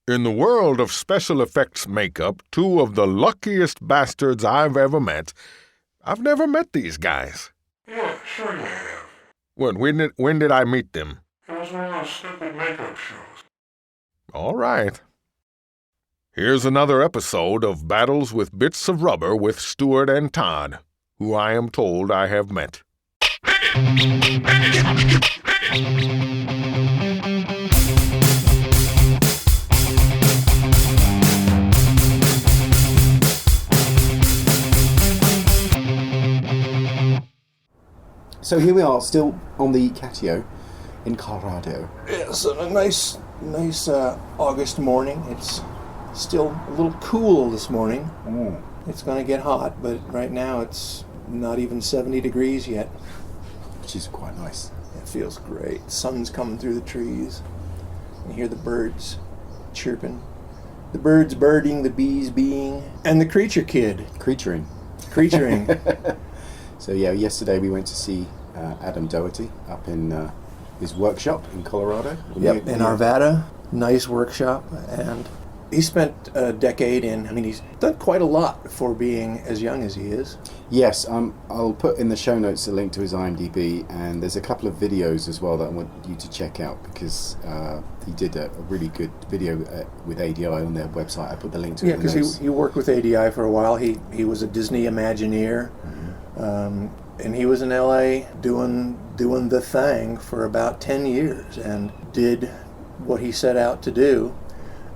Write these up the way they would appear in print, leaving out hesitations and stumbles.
In the world of special effects makeup, two of the luckiest bastards I've ever met. I've never met these guys. Yeah, sure you have. When did I meet them? It was one of those stupid makeup shows. All right. Here's another episode of Battles with Bits of Rubber with Stuart and Todd, who I am told I have met. So here we are, still on the catio in Colorado. It's a nice August morning. It's still a little cool this morning. It's going to get hot, but right now it's not even 70 degrees yet. Which is quite nice. It feels great. Sun's coming through the trees. You hear the birds chirping. The birds birding, the bees being, and the KreatureKid. Creaturing. So yeah, yesterday we went to see Adam Dougherty up in his workshop in Colorado. Yep, in Arvada. Nice workshop, and he spent a decade he's done quite a lot for being as young as he is. Yes, I'll put in the show notes a link to his IMDb, and there's a couple of videos as well that I want you to check out, because he did a really good video with ADI on their website. I put the link to it. Yeah, because he worked with ADI for a while. He was a Disney Imagineer, and he was in LA doing the thing for about 10 years, and did what he set out to do.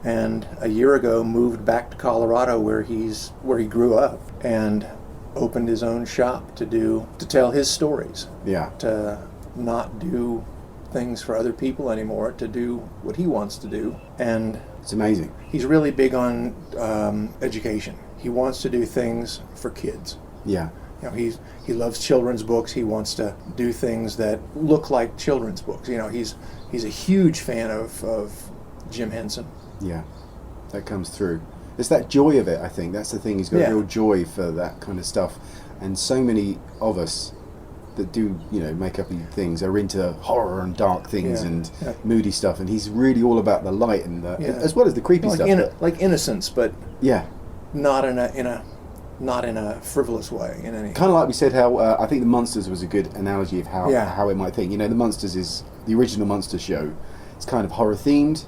And a year ago moved back to Colorado where he grew up, and opened his own shop to tell his stories. Yeah. To not do things for other people anymore, to do what he wants to do. And it's amazing. He's really big on education. He wants to do things for kids. Yeah. You know, he loves children's books. He wants to do things that look like children's books. You know, he's a huge fan of Jim Henson. Yeah, that comes through. It's that joy of it, I think. That's the thing. He's got real joy for that kind of stuff. And so many of us that do, makeup things are into horror and dark things and moody stuff. And he's really all about the light and as well as the creepy stuff. Like innocence, but yeah, not in a frivolous way. In any kind of like we said, how I think the Monsters was a good analogy of how it might think. The Monsters is the original Monster show. It's kind of horror themed,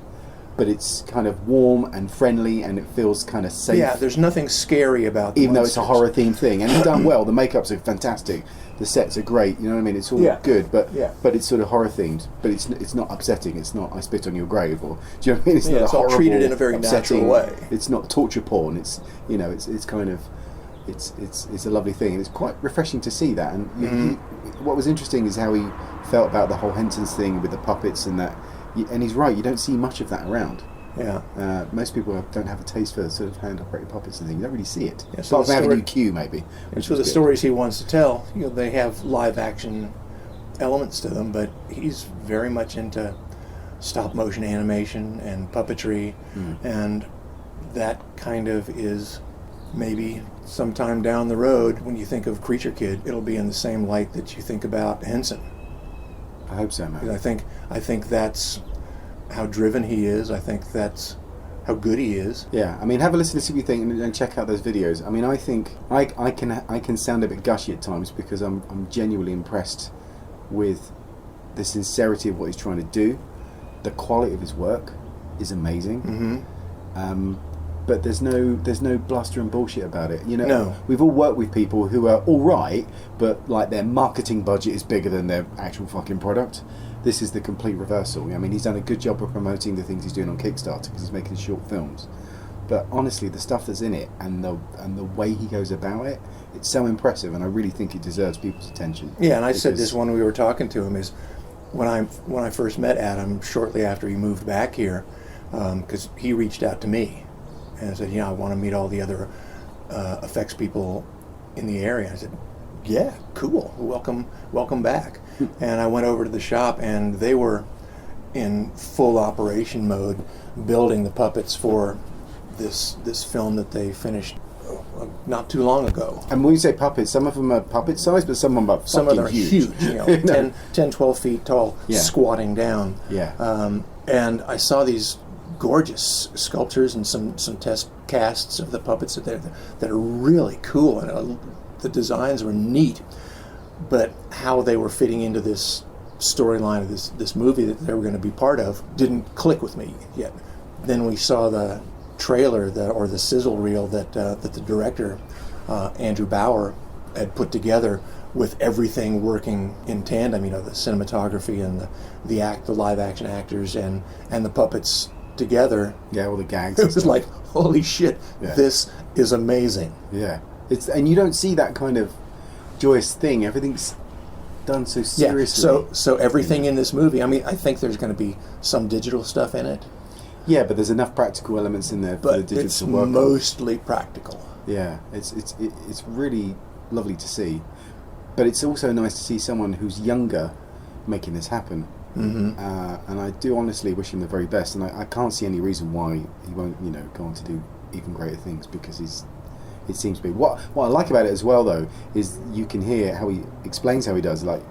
but it's kind of warm and friendly, and it feels kind of safe. Yeah, there's nothing scary about the even Monsters. Though it's a horror themed thing, and it's done well. The makeups are fantastic, the sets are great. You know what I mean? It's all good, but it's sort of horror themed. But it's not upsetting. It's not I spit on your grave, or do you know what I mean? It's not it's all treated in a very natural way. It's not torture porn. It's it's kind of it's a lovely thing, and it's quite refreshing to see that. And what was interesting is how he felt about the whole Henson's thing with the puppets and that. And he's right, you don't see much of that around. Yeah. Most people don't have a taste for sort of hand-operated puppets and things. You don't really see it. Yeah, so apart from Avenue Q, maybe. So the stories he wants to tell, they have live-action elements to them, but he's very much into stop-motion animation and puppetry, and that kind of is maybe sometime down the road, when you think of KreatureKid, it'll be in the same light that you think about Henson. I hope so, man. I think that's how driven he is. I think that's how good he is. Yeah, I mean, have a listen to see what you think, and check out those videos. I mean, I think I can sound a bit gushy at times, because I'm genuinely impressed with the sincerity of what he's trying to do. The quality of his work is amazing. But there's no bluster and bullshit about it. No. We've all worked with people who are all right, but like their marketing budget is bigger than their actual fucking product. This is the complete reversal. I mean, he's done a good job of promoting the things he's doing on Kickstarter, because he's making short films. But honestly, the stuff that's in it and the way he goes about it, it's so impressive, and I really think it deserves people's attention. Yeah, and I said this when we were talking to him, is when I first met Adam shortly after he moved back here, because he reached out to me and said, I want to meet all the other effects people in the area. I said, yeah, cool, welcome back. And I went over to the shop, and they were in full operation mode, building the puppets for this film that they finished not too long ago. And when you say puppets, some of them are puppet size, but some of them are some of them are huge 10, 12 feet tall, squatting down. Yeah. And I saw these gorgeous sculptures and some test casts of the puppets that are really cool, and the designs were neat. But how they were fitting into this storyline of this movie that they were going to be part of didn't click with me yet. Then we saw the trailer, or the sizzle reel that the director, Andrew Bauer, had put together, with everything working in tandem. You know, the cinematography and the live action actors and the puppets together. Yeah, all the gags. It was like, holy shit, this is amazing. Yeah, and you don't see that kind of joyous thing. Everything's done so seriously. Yeah, so everything in this movie, I mean, I think there's going to be some digital stuff in it. Yeah, but there's enough practical elements in there for the digital to work. But it's mostly practical. Yeah, it's really lovely to see. But it's also nice to see someone who's younger making this happen. Mm-hmm. And I do honestly wish him the very best. And I can't see any reason why he won't, go on to do even greater things, because it seems to be. What I like about it as well, though, is you can hear how he explains how he does. Like,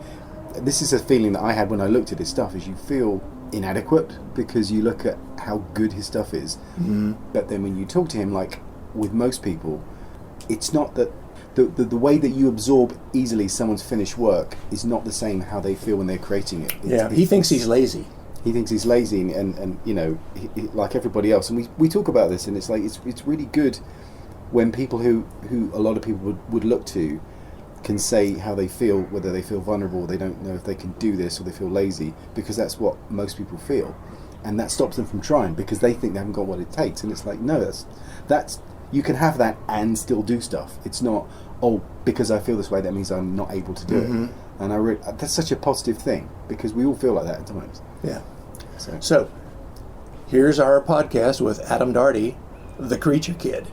this is a feeling that I had when I looked at his stuff, is you feel inadequate because you look at how good his stuff is. Mm-hmm. But then when you talk to him, like with most people, it's not that the way that you absorb easily someone's finished work is not the same how they feel when they're creating it. He thinks he's lazy. He thinks he's lazy, and he, like everybody else. And we talk about this, and it's like it's really good when people who a lot of people would look to can say how they feel, whether they feel vulnerable, they don't know if they can do this, or they feel lazy, because that's what most people feel, and that stops them from trying because they think they haven't got what it takes. And it's like, no, that's you can have that and still do stuff. It's not, because I feel this way, that means I'm not able to do it. And that's such a positive thing, because we all feel like that at times. Yeah. So here's our podcast with Adam Dougherty, the KreatureKid.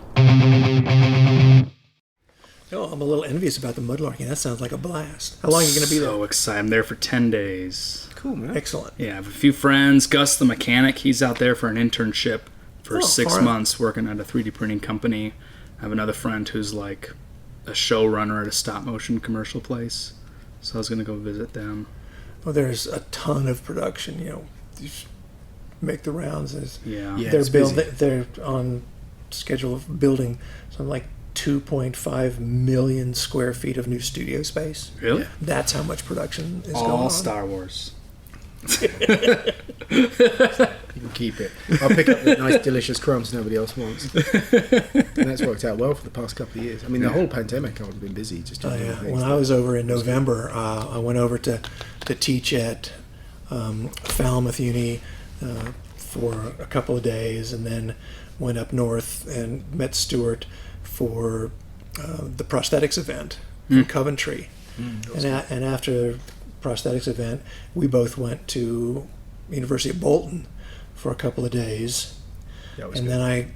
Oh, I'm a little envious about the mudlarking. That sounds like a blast. How long are you going to be there? So excited. I'm there for 10 days. Cool, man. Excellent. Yeah, I have a few friends. Gus, the mechanic, he's out there for an internship for 6 months working at a 3D printing company. I have another friend who's like a showrunner at a stop-motion commercial place. So I was going to go visit them. Well, there's a ton of production, you make the rounds. They're on schedule of building something like 2.5 million square feet of new studio space. Really? Yeah. That's how much production is going on. All Star Wars. You can keep it. I'll pick up the nice, delicious crumbs nobody else wants. And that's worked out well for the past couple of years. I mean, the whole pandemic, I've been busy just doing things. When I was over in November, I went over to teach at Falmouth Uni for a couple of days, and then went up north and met Stuart for the prosthetics event in Coventry. And after the prosthetics event, we both went to University of Bolton for a couple of days. And then I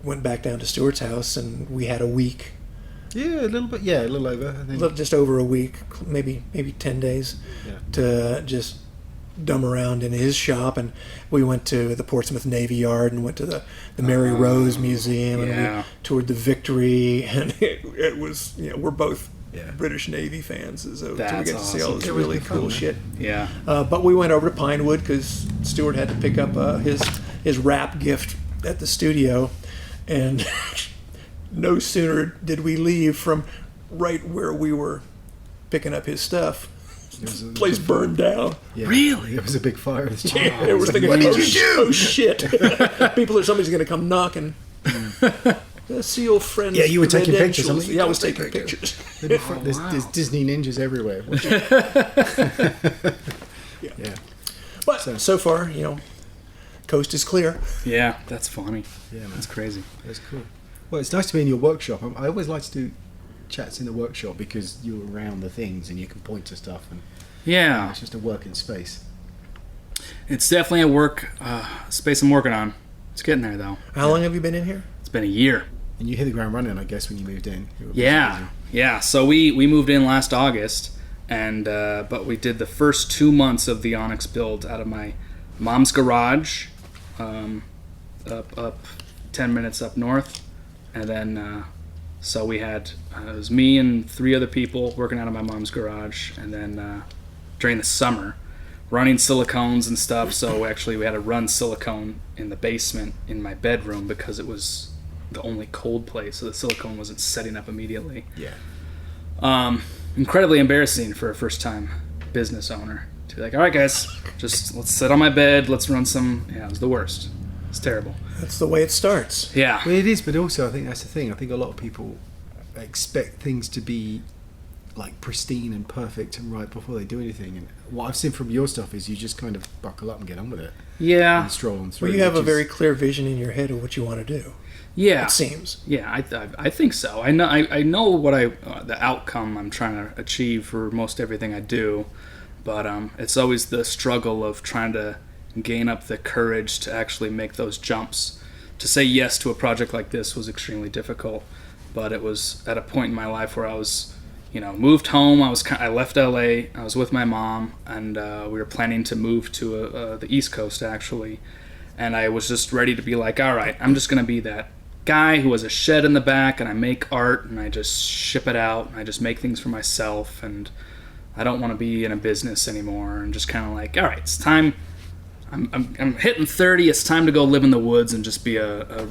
went back down to Stuart's house, and we had a week. Yeah, a little bit. Yeah, a little over, I think. Just over a week, maybe 10 days, to just dumb around in his shop. And we went to the Portsmouth Navy Yard and went to the Mary Rose Museum, and we toured the Victory, and it was, we're both British Navy fans, so we get to see all this really cool shit. Yeah. But we went over to Pinewood because Stuart had to pick up his wrap gift at the studio, and no sooner did we leave from right where we were picking up his stuff, the place burned down. Yeah. Really? It was a big fire. It was thinking, what did you do? Oh shit! Somebody's going to come knocking. See your friends. Yeah, you were taking pictures. I was taking pictures. There's Disney ninjas everywhere. Yeah. But so far, coast is clear. Yeah, that's funny. Yeah, man. That's crazy. That's cool. Well, it's nice to be in your workshop. I always like to do chats in the workshop because you're around the things and you can point to stuff, and it's just a working space. It's definitely a work space I'm working on. It's getting there, though. How long have you been in here? It's been a year. And you hit the ground running, I guess, when you moved in. Yeah. So we moved in last August, and but we did the first 2 months of the Onyx build out of my mom's garage, up 10 minutes up north, and then so we had it was me and 3 other people working out of my mom's garage, and then during the summer running silicones and stuff. So actually we had to run silicone in the basement in my bedroom because it was the only cold place, so the silicone wasn't setting up immediately. Yeah. Incredibly embarrassing for a first-time business owner to be like, all right, guys, just let's sit on my bed, let's run some. Yeah, it was the worst. It's terrible. That's the way it starts. Yeah. Well, it is, but also I think that's the thing. I think a lot of people expect things to be like pristine and perfect and right before they do anything. And what I've seen from your stuff is you just kind of buckle up and get on with it. Yeah. And stroll on through. Well, you have a very clear vision in your head of what you want to do. Yeah. It seems. Yeah, I think so. I know what the outcome I'm trying to achieve for most everything I do, but it's always the struggle of trying to gain up the courage to actually make those jumps. To say yes to a project like this was extremely difficult, but it was at a point in my life where I was, moved home. I left LA. I was with my mom, and we were planning to move to the East Coast actually, and I was just ready to be like, all right, I'm just gonna be that guy who has a shed in the back, and I make art and I just ship it out and I just make things for myself, and I don't want to be in a business anymore, and just kind of like, all right, it's time. I'm hitting 30. It's time to go live in the woods and just be a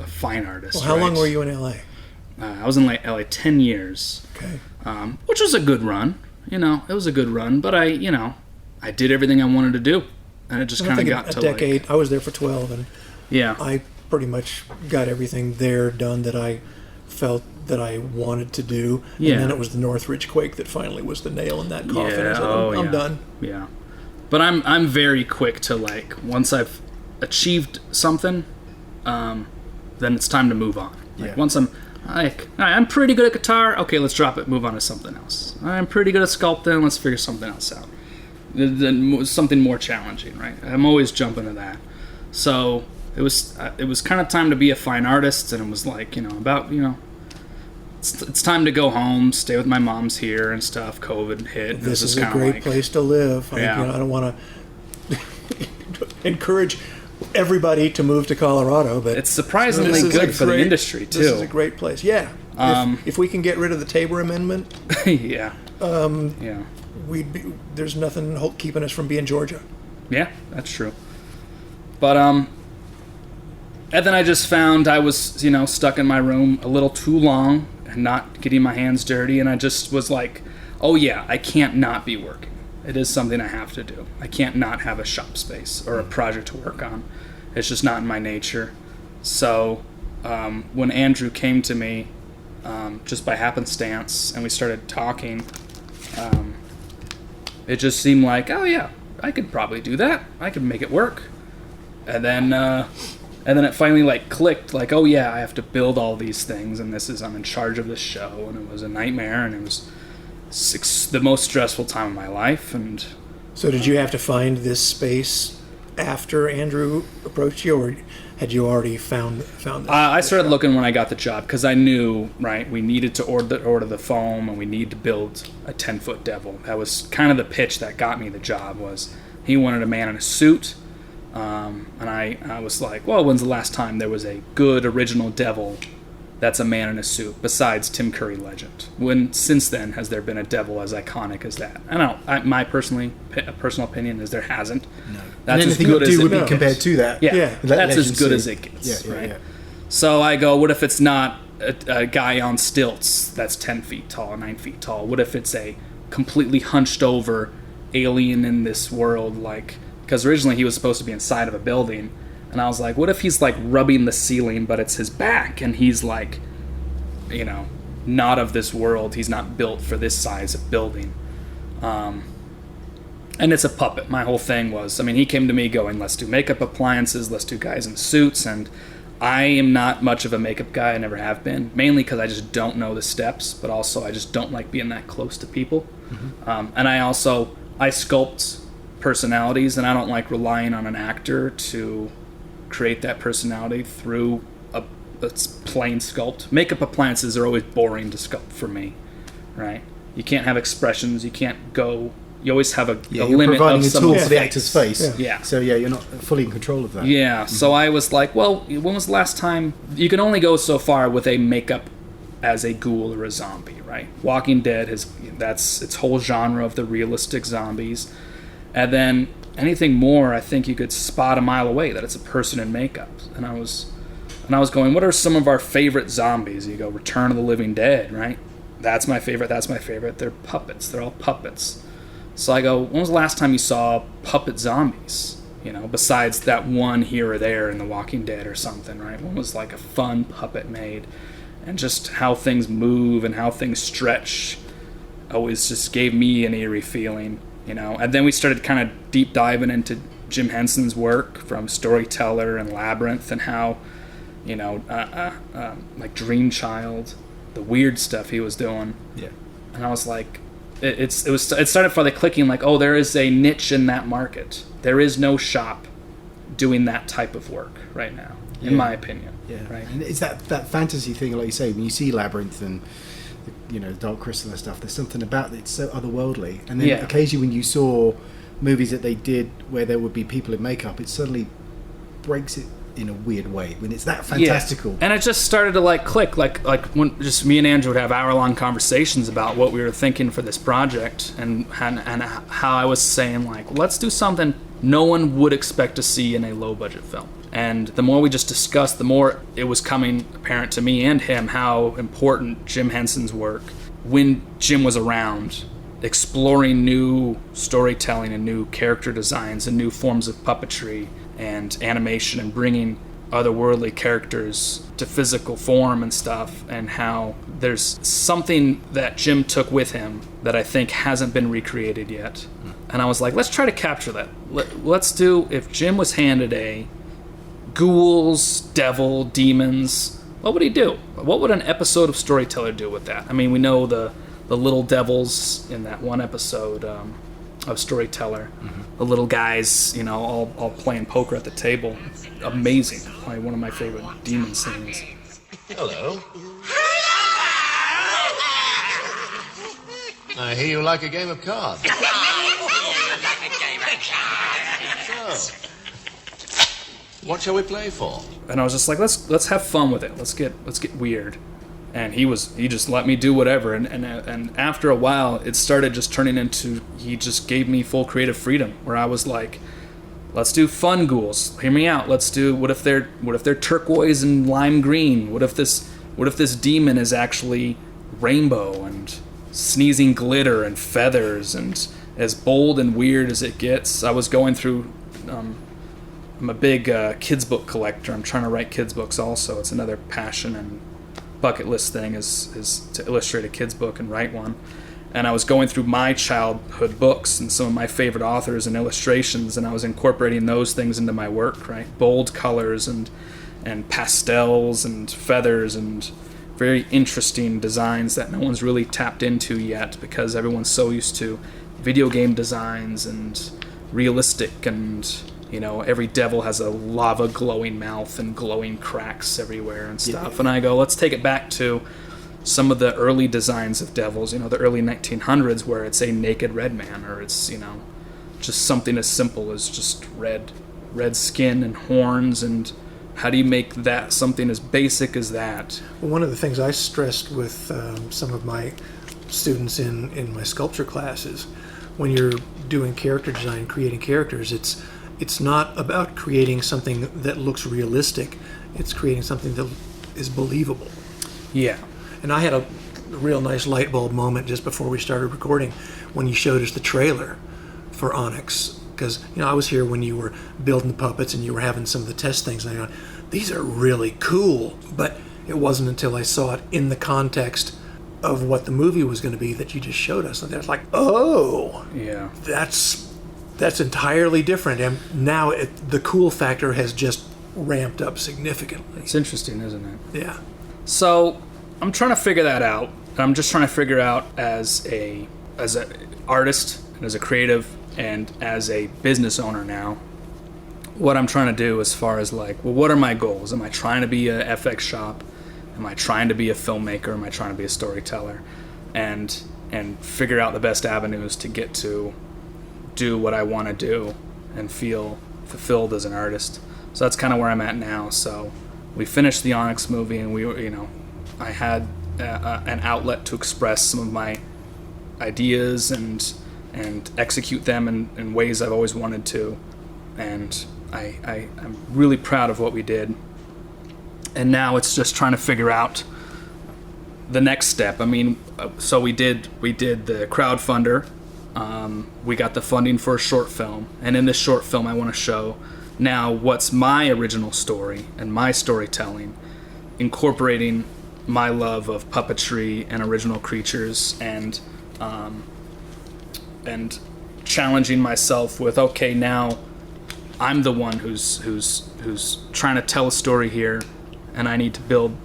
fine artist. Well, how long were you in LA? I was in LA 10 years. Okay. Which was a good run. It was a good run, but I did everything I wanted to do, and it just kind of got to a decade. I was there for 12, and yeah, I pretty much got everything there done that I felt that I wanted to do. And then it was the Northridge quake that finally was the nail in that coffin. Yeah. I said, I'm done. Yeah. But I'm very quick to once I've achieved something, then it's time to move on. Once I'm pretty good at guitar, okay, let's drop it, move on to something else. I'm pretty good at sculpting, let's figure something else out. Then something more challenging, right? I'm always jumping to that. So it was kind of time to be a fine artist, and it was it's time to go home, stay with my mom's here and stuff. COVID hit. This is a great place to live. I don't want to encourage everybody to move to Colorado, but it's surprisingly good for the industry too. This is a great place. Yeah. If we can get rid of the Tabor Amendment, there's nothing keeping us from being Georgia. Yeah, that's true. But and then I just found I was stuck in my room a little too long and not getting my hands dirty, and I just was like, oh yeah, I can't not be working. It is something I have to do. I can't not have a shop space or a project to work on. It's just not in my nature. So when Andrew came to me, just by happenstance, and we started talking, it just seemed like, oh yeah, I could probably do that. I could make it work. And then it finally clicked, oh yeah, I have to build all these things, and I'm in charge of this show, and it was a nightmare, and it was the most stressful time of my life. And so did you have to find this space after Andrew approached you, or had you already found this? I started looking when I got the job, because I knew, right, we needed to order the foam, and we need to build a 10-foot devil. That was kind of the pitch that got me the job. Was he wanted a man in a suit. And I was like, well, when's the last time there was a good original devil that's a man in a suit besides Tim Curry Legend? When since then has there been a devil as iconic as that? My personal opinion is there hasn't. No. That's as good as it would be compared to that. Yeah. That's as good as it gets. Yeah. Right. So I go, what if it's not a guy on stilts that's 10 feet tall, 9 feet tall? What if it's a completely hunched over alien in this world, because originally he was supposed to be inside of a building, and I was like, what if he's rubbing the ceiling, but it's his back, and he's not of this world. He's not built for this size of building. And it's a puppet. My whole thing was, he came to me going, let's do makeup appliances, let's do guys in suits, and I am not much of a makeup guy. I never have been, mainly because I just don't know the steps, but also I just don't like being that close to people. Mm-hmm. And I sculpt personalities, and I don't like relying on an actor to create that personality through a plain sculpt. Makeup appliances are always boring to sculpt for me, right? You can't have expressions. You can't go. You always have a limit providing of a tool for the actor's face. Yeah. So you're not fully in control of that. Yeah. Mm-hmm. So I was like, well, when was the last time? You can only go so far with a makeup as a ghoul or a zombie, right? Walking Dead its whole genre of the realistic zombies. And then anything more, I think you could spot a mile away that it's a person in makeup. And I was going, what are some of our favorite zombies? You go, Return of the Living Dead, right? That's my favorite. They're puppets. They're all puppets. So I go, when was the last time you saw puppet zombies? Besides that one here or there in The Walking Dead or something, right? When was like a fun puppet made? And just how things move and how things stretch always just gave me an eerie feeling, And then we started kind of deep diving into Jim Henson's work from Storyteller and Labyrinth and how, like Dream Child, the weird stuff he was doing. Yeah. And I was like, it started finally clicking, like, oh, there is a niche in that market. There is no shop doing that type of work right now, in my opinion. Yeah. Right. And it's that fantasy thing, like you say, when you see Labyrinth and Dark Crystal and stuff, there's something about it, it's so otherworldly. And then occasionally when you saw movies that they did where there would be people in makeup, it suddenly breaks it in a weird way when it's that fantastical. Yeah. And it just started to like click, like when just me and Andrew would have hour-long conversations about what we were thinking for this project, and how I was saying, like, let's do something no one would expect to see in a low-budget film. And the more we just discussed, the more it was coming apparent to me and him how important Jim Henson's work, when Jim was around, exploring new storytelling and new character designs and new forms of puppetry and animation and bringing otherworldly characters to physical form and stuff, and how there's something that Jim took with him that I think hasn't been recreated yet. And I was like, let's try to capture that. Let's do, if Jim was handed a ghouls, devil, demons, what would he do? What would an episode of Storyteller do with that? I mean, we know the little devils in that one episode of Storyteller. Mm-hmm. The little guys, all playing poker at the table. Amazing. Probably one of my favorite demon scenes. Hello. I hear you like a game of cards. So, what shall we play for? And I was just like, let's have fun with it. Let's get weird. And he just let me do whatever. And after a while, it started just turning into, he just gave me full creative freedom, where I was like, let's do fun ghouls. Hear me out. Let's do, what if they're turquoise and lime green? What if this demon is actually rainbow and sneezing glitter and feathers and as bold and weird as it gets? I was going through, I'm a big kids book collector. I'm trying to write kids books also. It's another passion and bucket list thing is to illustrate a kids book and write one. And I was going through my childhood books and some of my favorite authors and illustrations, and I was incorporating those things into my work, right? Bold colors and pastels and feathers and very interesting designs that no one's really tapped into yet, because everyone's so used to video game designs and realistic, and every devil has a lava glowing mouth and glowing cracks everywhere and stuff. Yeah. And I go, let's take it back to some of the early designs of devils, the early 1900s, where it's a naked red man, or it's, just something as simple as just red skin and horns. And how do you make that something as basic as that? Well, one of the things I stressed with some of my students in my sculpture classes, when you're doing character design, creating characters, it's not about creating something that looks realistic. It's creating something that is believable. Yeah. And I had a real nice light bulb moment just before we started recording when you showed us the trailer for Onyx. Because, I was here when you were building the puppets and you were having some of the test things. And I go, these are really cool. But it wasn't until I saw it in the context of what the movie was going to be that you just showed us. And I was like, oh, yeah, that's entirely different. And now the cool factor has just ramped up significantly. It's interesting, isn't it? Yeah. So I'm trying to figure that out. I'm just trying to figure out as an artist and as a creative and as a business owner now, what I'm trying to do as far as what are my goals? Am I trying to be a FX shop? Am I trying to be a filmmaker? Am I trying to be a storyteller? And figure out the best avenues to get to do what I want to do and feel fulfilled as an artist. So that's kind of where I'm at now. So we finished the Onyx movie, and we were, I had an outlet to express some of my ideas and and execute them in ways I've always wanted to. And I'm really proud of what we did. And now it's just trying to figure out the next step. I mean, so we did the crowdfunder. We got the funding for a short film, and in this short film I want to show now what's my original story and my storytelling, incorporating my love of puppetry and original creatures, and challenging myself with, okay, now I'm the one who's trying to tell a story here, and I need to build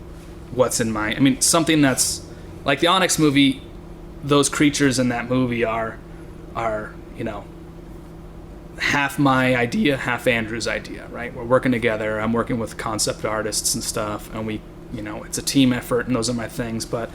what's in my... I mean, something that's... Like the Onyx movie, those creatures in that movie are you know, half my idea, half Andrew's idea, right? We're working together. I'm working with concept artists and stuff, and we, you know, it's a team effort, and those are my things. But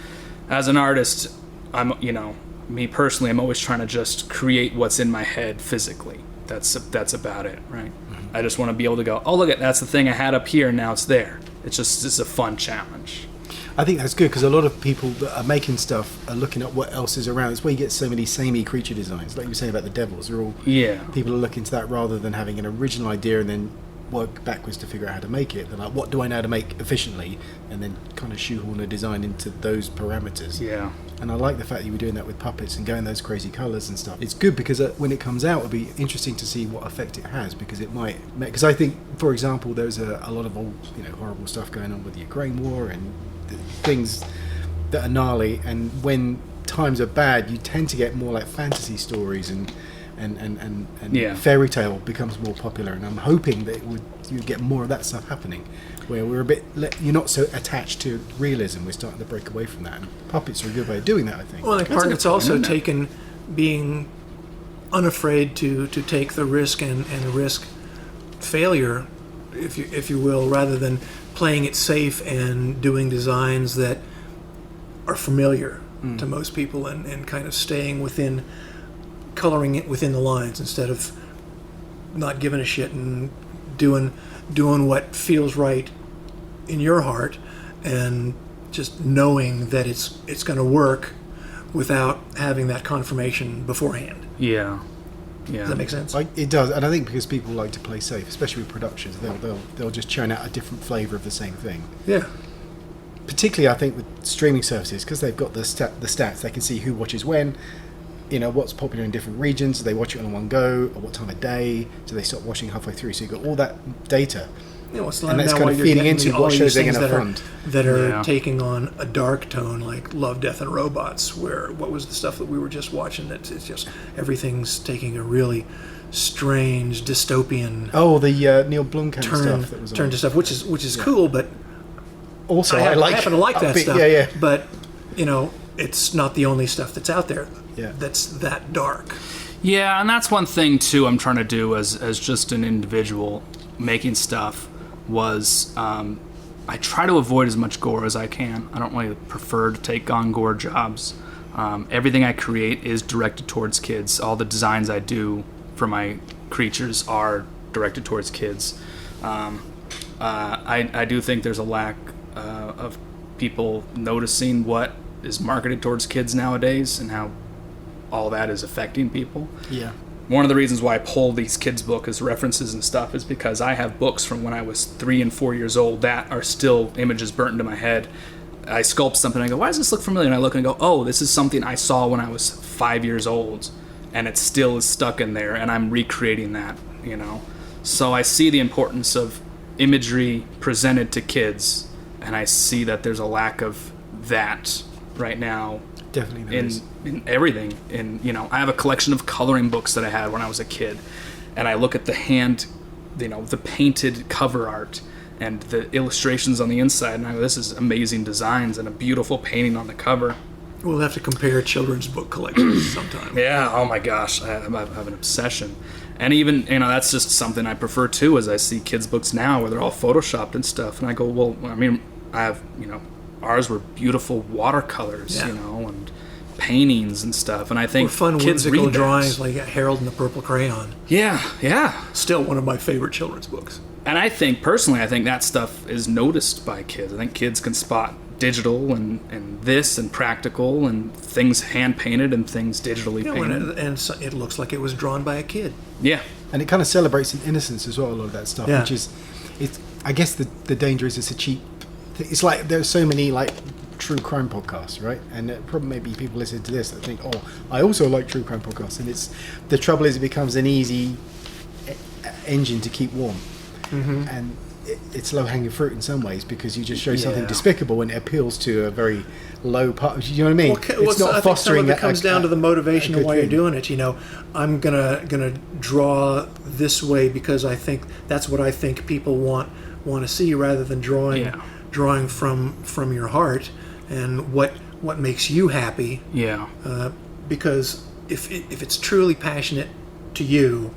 as an artist, I'm, you know, me personally, I'm always trying to just create what's in my head physically. That's about it, right? Mm-hmm. I just want to be able to go, oh, look, that's the thing I had up here, and now it's there. It's a fun challenge. I think that's good, because a lot of people that are making stuff are looking at what else is around. That's why you get so many samey creature designs. Like you were saying about the devils, they're all people are looking to that rather than having an original idea and then work backwards to figure out how to make it. They're like, what do I know how to make efficiently, and then kind of shoehorn a design into those parameters. Yeah. And I like the fact that you were doing that with puppets and going those crazy colours and stuff. It's good because when it comes out, it'll be interesting to see what effect it has, because it might... Because I think, for example, there's a lot of old, you know, horrible stuff going on with the Ukraine war and things that are gnarly, and when times are bad, you tend to get more like fantasy stories and fairy tale becomes more popular, and I'm hoping that you get more of that stuff happening, where we're a bit you're not so attached to realism. We're starting to break away from that, and puppets are a good way of doing that, I think. Well, in part it's also taken being unafraid to take the risk and risk failure, if you will, rather than playing it safe and doing designs that are familiar to most people, and kind of staying within, coloring it within the lines instead of not giving a shit and doing what feels right in your heart, and just knowing that it's going to work without having that confirmation beforehand. Yeah. Does that make sense? It does, and I think because people like to play safe, especially with productions, they'll just churn out a different flavour of the same thing. Yeah. Particularly, I think, with streaming services, because they've got the stats, they can see who watches when, you know, what's popular in different regions. Do they watch it on one go, or what time of day? Do they stop watching halfway through? So you've got all that data. You know, and that's kind of feeding into what shows they're going to fund. That are taking on a dark tone, like Love, Death, and Robots, where what was the stuff that we were just watching? That it's just everything's taking a really strange dystopian. Oh, the Neil Blomkamp stuff that was turn to stuff, which is cool, but also I happen to like that stuff. Yeah. But you know, it's not the only stuff that's out there. Yeah. That's that dark. Yeah, and that's one thing too I'm trying to do as just an individual making stuff. Was I try to avoid as much gore as I can. I don't really prefer to take on gore jobs. Everything I create is directed towards kids. All the designs I do for my creatures are directed towards kids. I do think there's a lack of people noticing what is marketed towards kids nowadays and how all that is affecting people. Yeah. One of the reasons why I pull these kids' book as references and stuff is because I have books from when I was 3 and 4 years old that are still images burnt into my head. I sculpt something and I go, why does this look familiar? And I look and go, oh, this is something I saw when I was 5 years old, and it still is stuck in there, and I'm recreating that, you know? So I see the importance of imagery presented to kids, and I see that there's a lack of that right now. Definitely in everything. And, you know, I have a collection of coloring books that I had when I was a kid, and I look at the hand, you know, the painted cover art and the illustrations on the inside, and I go, this is amazing designs and a beautiful painting on the cover. We'll have to compare children's book collections sometime. Yeah, oh my gosh, I have an obsession. And even, you know, that's just something I prefer too, as I see kids' books now where they're all photoshopped and stuff, and I go, well, I mean, I have, you know, ours were beautiful watercolors, you know, and paintings and stuff, and I think fun kids whimsical read drawings like Harold and the Purple Crayon. Yeah. Still one of my favorite children's books. And I think, personally, that stuff is noticed by kids. I think kids can spot digital and this and practical and things hand painted and things digitally painted. And so it looks like it was drawn by a kid. Yeah. And it kind of celebrates an innocence as well, a lot of that stuff, Yeah. which is, it's, I guess the danger is it's a cheap thing. It's like there's so many like true crime podcasts, right? And probably maybe people listen to this that think, oh, I also like true crime podcasts. And it's, the trouble is it becomes an easy engine to keep warm. Mm-hmm. And it's low-hanging fruit in some ways because you just show something despicable and it appeals to a very low part. You know what I mean? It's not I think some of it comes down to the motivation of why you're doing it. You know, I'm gonna draw this way because I think that's what I think people want to see, rather than drawing from your heart and what makes you happy. Yeah. Because if it's truly passionate to you,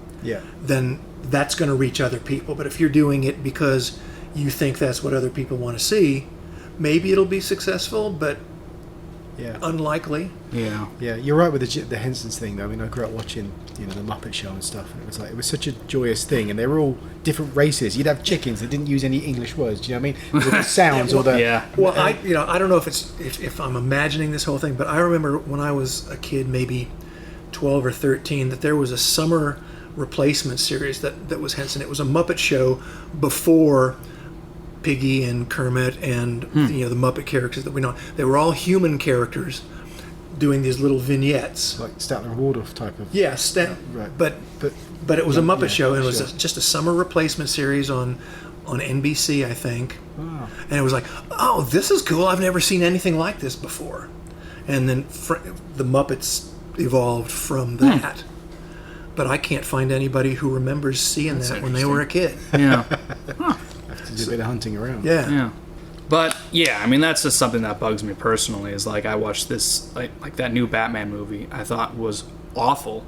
then that's going to reach other people. But if you're doing it because you think that's what other people want to see, maybe it'll be successful, but unlikely. Yeah. Yeah, you're right with the Hensons thing, though. I mean, I grew up watching, the Muppet Show and stuff, and it was such a joyous thing, and they were all different races. You'd have chickens that didn't use any English words. Do you know what I mean? With the sounds or the Well, I don't know if I'm imagining this whole thing, but I remember when I was a kid, maybe 12 or 13, that there was a summer replacement series that was Henson. It was a Muppet Show before Piggy and Kermit and the Muppet characters that we know. They were all human characters doing these little vignettes, like Statler and Waldorf type of. Yeah, right. But it was a Muppet Show, and it was just a summer replacement series on NBC, I think. Wow. And it was like, oh, this is cool. I've never seen anything like this before. And then the Muppets evolved from that. But I can't find anybody who remembers seeing that when they were a kid. Yeah. Have to do a bit of hunting around. Yeah. But yeah, I mean, that's just something that bugs me personally. Is like I watched this like that new Batman movie. I thought was awful,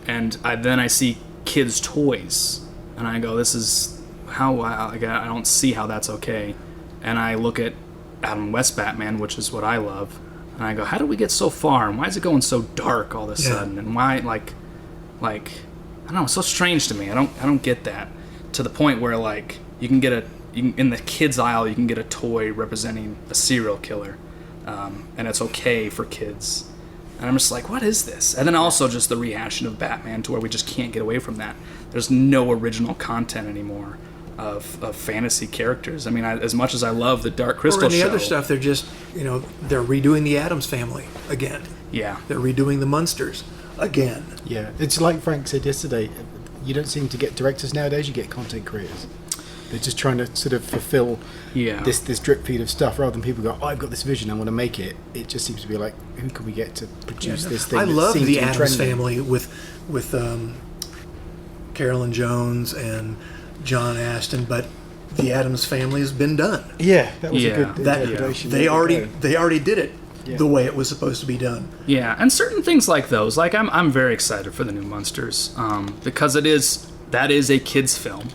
and then I see kids' toys, and I go, "This is how I don't see how that's okay." And I look at Adam West Batman, which is what I love, and I go, "How did we get so far? And why is it going so dark all of a sudden? And why like I don't know, it's so strange to me. I don't get that, to the point where like you can get in the kids aisle you can get a toy representing a serial killer, and it's okay for kids, and I'm just like, what is this? And then also just the rehashing of Batman, to where we just can't get away from that. There's no original content anymore of fantasy characters. I mean, as much as I love the Dark Crystal show, other stuff, they're just they're redoing the Addams Family again. Yeah, they're redoing the Munsters again. Yeah, it's like Frank said yesterday, you don't seem to get directors nowadays, you get content creators. They're just trying to sort of fulfill this drip feed of stuff, rather than people go, oh, I've got this vision, I want to make it. It just seems to be like, who can we get to produce this thing? I love the Addams Family with Carolyn Jones and John Astin, but the Addams Family has been done. Yeah, that was a good interpretation. They already did it. Yeah. The way it was supposed to be done. Yeah, and certain things like those, like I'm very excited for the new Munsters, because that is a kids film,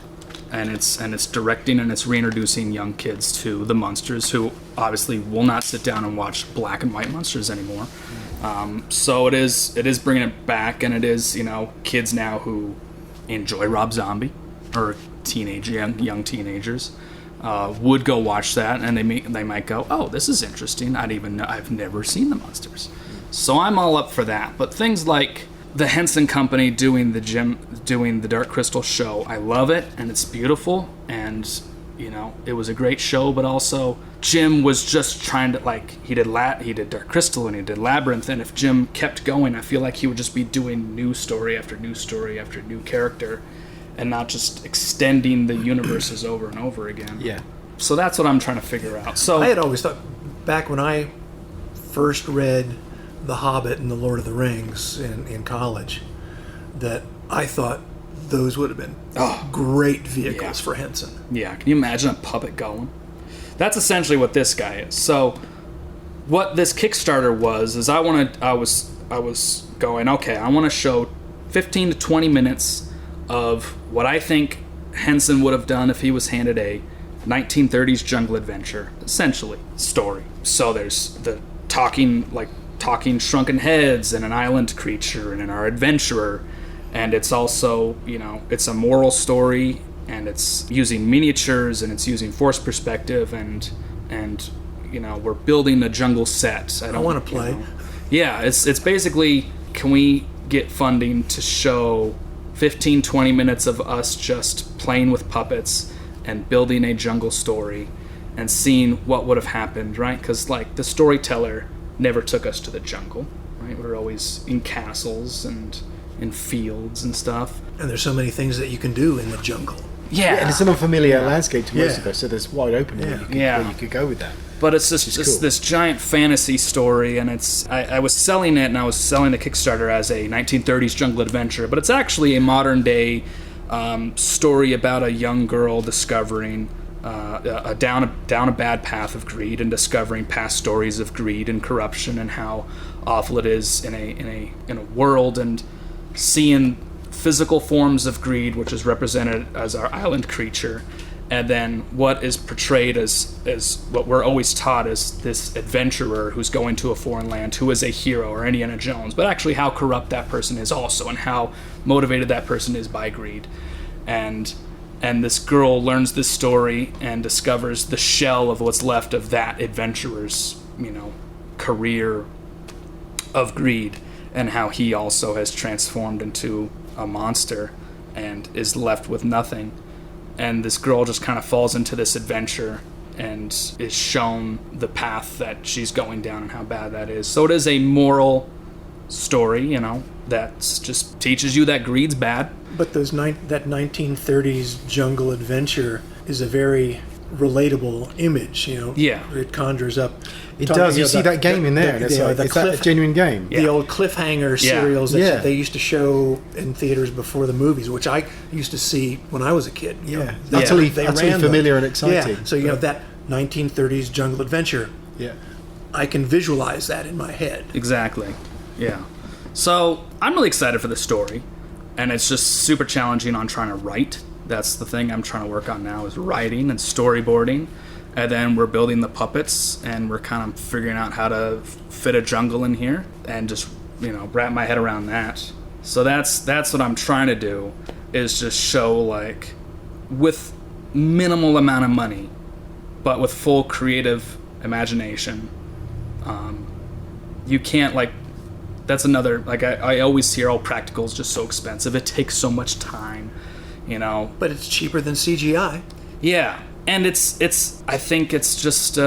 and it's directing and it's reintroducing young kids to the Munsters, who obviously will not sit down and watch black and white Munsters anymore. So it is bringing it back, and it is kids now who enjoy Rob Zombie, or young teenagers. Would go watch that, and they might go, oh, this is interesting. I've never seen the Munsters, so I'm all up for that. But things like the Henson Company doing the Dark Crystal show, I love it, and it's beautiful, and it was a great show. But also, Jim was just trying to he did Dark Crystal and he did Labyrinth, and if Jim kept going, I feel like he would just be doing new story after new story after new character, and not just extending the universes over and over again. Yeah. So that's what I'm trying to figure out. So I had always thought, back when I first read The Hobbit and The Lord of the Rings in college, that I thought those would have been great vehicles for Henson. Yeah, can you imagine a puppet going? That's essentially what this guy is. So what this Kickstarter is I was going, okay, I want to show 15 to 20 minutes of what I think Henson would have done if he was handed a 1930s jungle adventure, essentially, story. So there's the talking shrunken heads and an island creature and our adventurer, and it's also, it's a moral story, and it's using miniatures, and it's using forced perspective, and we're building a jungle set. I want to play. Yeah, it's basically, can we get funding to show 15, 20 minutes of us just playing with puppets and building a jungle story and seeing what would have happened, right? Because, like, the storyteller never took us to the jungle, right? We were always in castles and in fields and stuff. And there's so many things that you can do in the jungle. Yeah. And it's an unfamiliar landscape to most of us, so there's wide open where you could go with that. But it's just this giant fantasy story, and I was selling it, and I was selling the Kickstarter as a 1930s jungle adventure, but it's actually a modern day story about a young girl discovering down a bad path of greed and discovering past stories of greed and corruption and how awful it is in a world, and seeing physical forms of greed, which is represented as our island creature, and then what is portrayed as what we're always taught as this adventurer who's going to a foreign land, who is a hero or Indiana Jones, but actually how corrupt that person is also, and how motivated that person is by greed. And this girl learns this story and discovers the shell of what's left of that adventurer's, career of greed, and how he also has transformed into a monster and is left with nothing. And this girl just kind of falls into this adventure and is shown the path that she's going down and how bad that is. So it is a moral story, that just teaches you that greed's bad. But that 1930s jungle adventure is a very relatable image, Yeah. It conjures up. It does. You see that game in there, and it's that a genuine game. The old cliffhanger serials that they used to show in theaters before the movies, which I used to see when I was a kid. Utterly familiar and exciting. Yeah. So you have that 1930s jungle adventure. Yeah. I can visualize that in my head. Exactly. Yeah. So I'm really excited for the story, and it's just super challenging on trying to write. That's the thing I'm trying to work on now, is writing and storyboarding. And then we're building the puppets, and we're kind of figuring out how to fit a jungle in here and just, wrap my head around that. So that's what I'm trying to do, is just show, like, with minimal amount of money, but with full creative imagination. You can't, like, that's another, like, I always hear, practical is just so expensive. It takes so much time, But it's cheaper than CGI. Yeah. And I think it's just,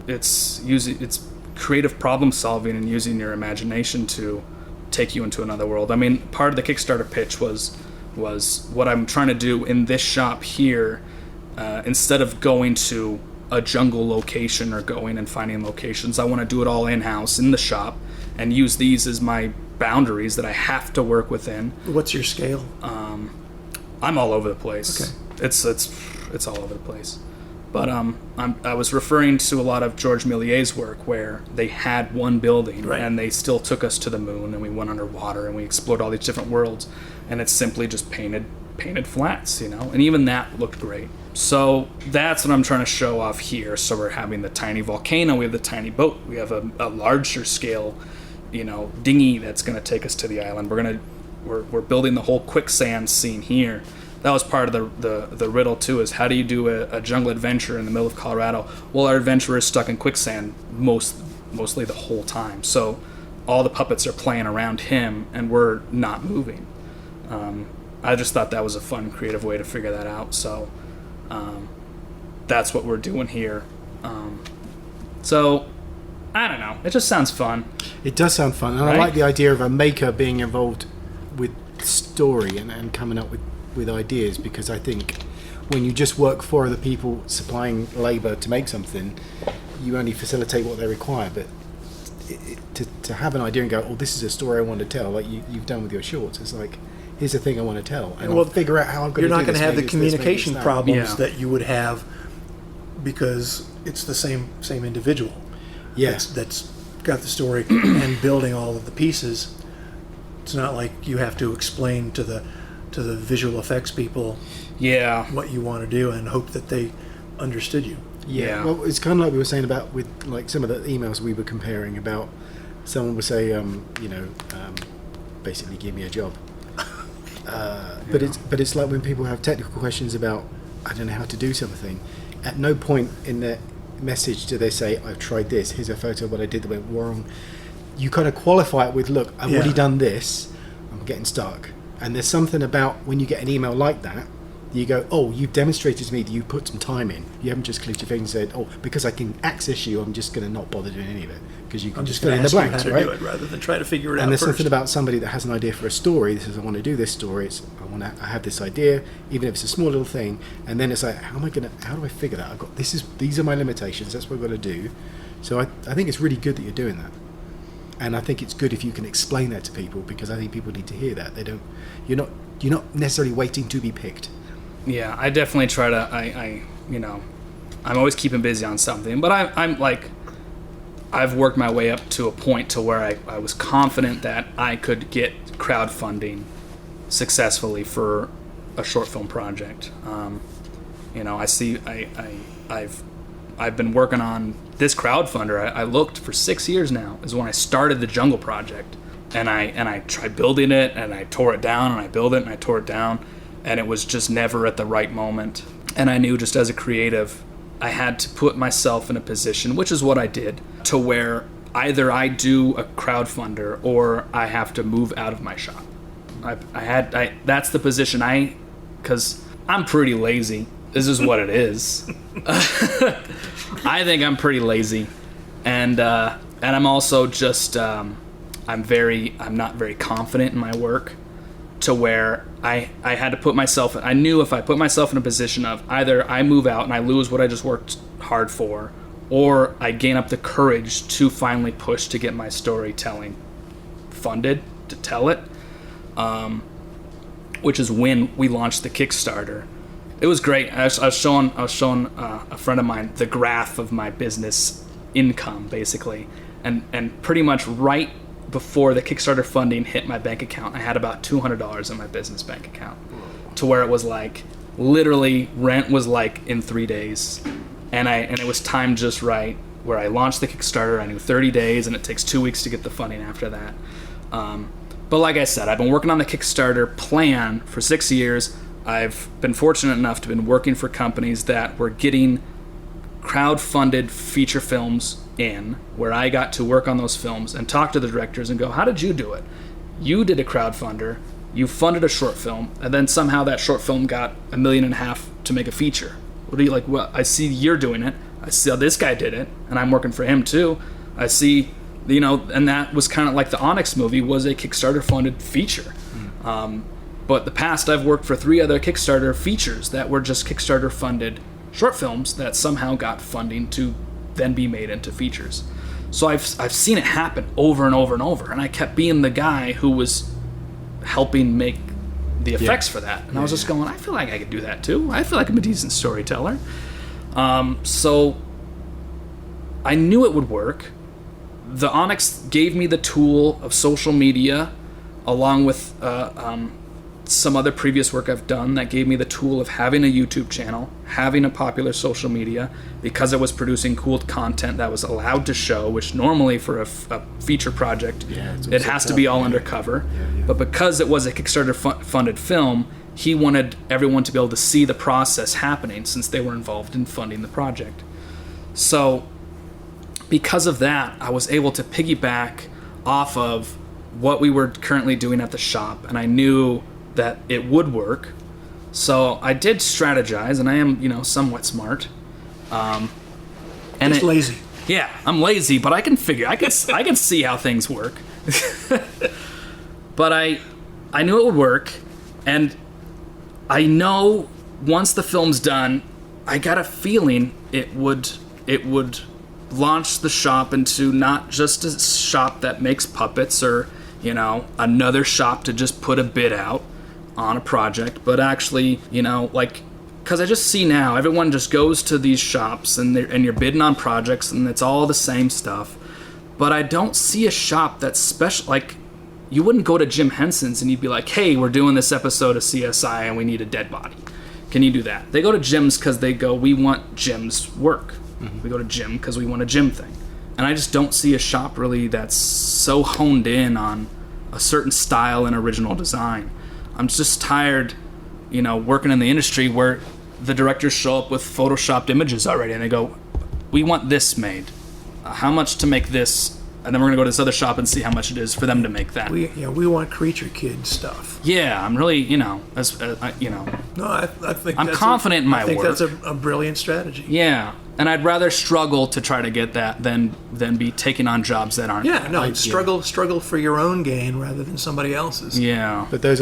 it's creative problem solving and using your imagination to take you into another world. I mean, part of the Kickstarter pitch was what I'm trying to do in this shop here, instead of going to a jungle location or going and finding locations, I want to do it all in-house in the shop and use these as my boundaries that I have to work within. What's your scale? I'm all over the place. Okay. It's all over the place. But I was referring to a lot of George Millier's work, where they had one building, and they still took us to the moon, and we went underwater, and we explored all these different worlds, and it's simply just painted flats, and even that looked great. So that's what I'm trying to show off here. So we're having the tiny volcano, we have the tiny boat, we have a larger scale, dinghy that's going to take us to the island. We're building the whole quicksand scene here. That was part of the riddle too, is how do you do a jungle adventure in the middle of Colorado? Well, our adventurer is stuck in quicksand mostly the whole time. So all the puppets are playing around him, and we're not moving. I just thought that was a fun, creative way to figure that out. So that's what we're doing here. So I don't know. It just sounds fun. It does sound fun, and right? I like the idea of a maker being involved with story and coming up with ideas, because I think when you just work for other people supplying labour to make something, you only facilitate what they require. But to have an idea and go, this is a story I want to tell, like you've done with your shorts, it's like, here's a thing I want to tell, and I'll figure out how I'm going to do this. You're not going to have the communication problems Yeah. that you would have, because it's the same individual. Yes, that's got the story and building all of the pieces. It's not like you have to explain to the visual effects people what you want to do and hope that they understood you. Yeah. Well, it's kind of like we were saying about with like some of the emails we were comparing about. Someone would say, basically give me a job. But it's like when people have technical questions about, I don't know how to do something. At no point in message do they say, I've tried this, here's a photo of what I did that went wrong? You kind of qualify it with, look, I've already done this, I'm getting stuck. And there's something about when you get an email like that, you go, oh, you've demonstrated to me that you put some time in. You haven't just clicked your finger and said, oh, because I can access you, I'm just going to not bother doing any of it. Because you can just fill in the blanks, right? Do it rather than try to figure it out. And there's first. something about somebody that has an idea for a story. This is, I want to do this story. I have this idea, even if it's a small little thing. And then it's like, how do I figure that? These are my limitations. That's what I've got to do. So I think it's really good that you're doing that. And I think it's good if you can explain that to people, because I think people need to hear that. You're not necessarily waiting to be picked. Yeah, I definitely try to. I'm always keeping busy on something, but I'm like, I've worked my way up to a point to where I was confident that I could get crowdfunding successfully for a short film project. I've been working on this crowdfunder. I looked for 6 years now, is when I started the Jungle Project, and I tried building it, and I tore it down, and I built it, and I tore it down. And it was just never at the right moment. And I knew, just as a creative, I had to put myself in a position, which is what I did, to where either I do a crowdfunder or I have to move out of my shop. That's the position because I'm pretty lazy. This is what it is. I think I'm pretty lazy. And I'm also just, I'm not very confident in my work, to where I had to put myself, I knew if I put myself in a position of either I move out and I lose what I just worked hard for, or I gain up the courage to finally push to get my storytelling funded to tell it, which is when we launched the Kickstarter. It was great. I was showing a friend of mine the graph of my business income, basically, and pretty much right before the Kickstarter funding hit my bank account, I had about $200 in my business bank account, to where it was like, literally, rent was like in 3 days, and it was timed just right, where I launched the Kickstarter. I knew 30 days, and it takes 2 weeks to get the funding after that. But like I said, I've been working on the Kickstarter plan for 6 years. I've been fortunate enough to been working for companies that were getting crowd-funded feature films in, where I got to work on those films and talk to the directors and go, how did you do it? You did a crowdfunder, you funded a short film, and then somehow that short film got $1.5 million to make a feature. What are you like? Well, I see you're doing it. I see how this guy did it, and I'm working for him too. I see, and that was kind of like the Onyx movie was a Kickstarter funded feature. But the past, I've worked for 3 other Kickstarter features that were just Kickstarter funded short films that somehow got funding to then be made into features. So I've seen it happen over and over and over, and I kept being the guy who was helping make the effects for that. And I was just going, I feel like I could do that too. I feel like I'm a decent storyteller. So I knew it would work. The Onyx gave me the tool of social media, along with some other previous work I've done, that gave me the tool of having a YouTube channel, having a popular social media, because I was producing cool content that was allowed to show, which normally for a feature project, it has to be all undercover. But because it was a Kickstarter funded film, he wanted everyone to be able to see the process happening, since they were involved in funding the project. So because of that, I was able to piggyback off of what we were currently doing at the shop, and I knew that it would work. So I did strategize, and I am, somewhat smart. And just lazy. Yeah, I'm lazy, but I can see how things work. But I knew it would work, and I know once the film's done, I got a feeling it would launch the shop into not just a shop that makes puppets, or another shop to just put a bid out on a project, but actually, because I just see now everyone just goes to these shops and you're bidding on projects, and it's all the same stuff. But I don't see a shop that's special. Like, you wouldn't go to Jim Henson's and you'd be like, hey, we're doing this episode of CSI and we need a dead body. Can you do that? They go to Jim's because they go, we want Jim's work. We go to Jim because we want a Jim thing. And I just don't see a shop really that's so honed in on a certain style and original design. I'm just tired, working in the industry where the directors show up with photoshopped images already, and they go, we want this made. How much to make this? And then we're going to go to this other shop and see how much it is for them to make that. We want KreatureKid stuff. Yeah, I'm really, No, I think I'm confident in my work. I think that's a brilliant strategy. Yeah, and I'd rather struggle to try to get that than be taking on jobs that aren't. Yeah, no, struggle for your own gain rather than somebody else's. Yeah, but that's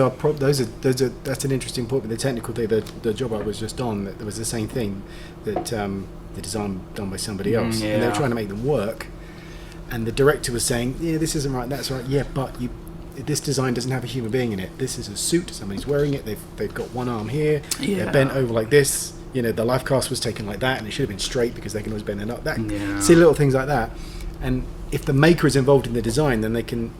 an interesting point with the technical thing. The job I was just on, that there was the same thing, that the design done by somebody else, and they were trying to make them work. And the director was saying, yeah, this isn't right, that's right. Yeah, but this design doesn't have a human being in it. This is a suit, somebody's wearing it, they've got one arm here, they're bent over like this. The life cast was taken like that, and it should have been straight because they can always bend their neck. See little things like that. And if the maker is involved in the design, then they can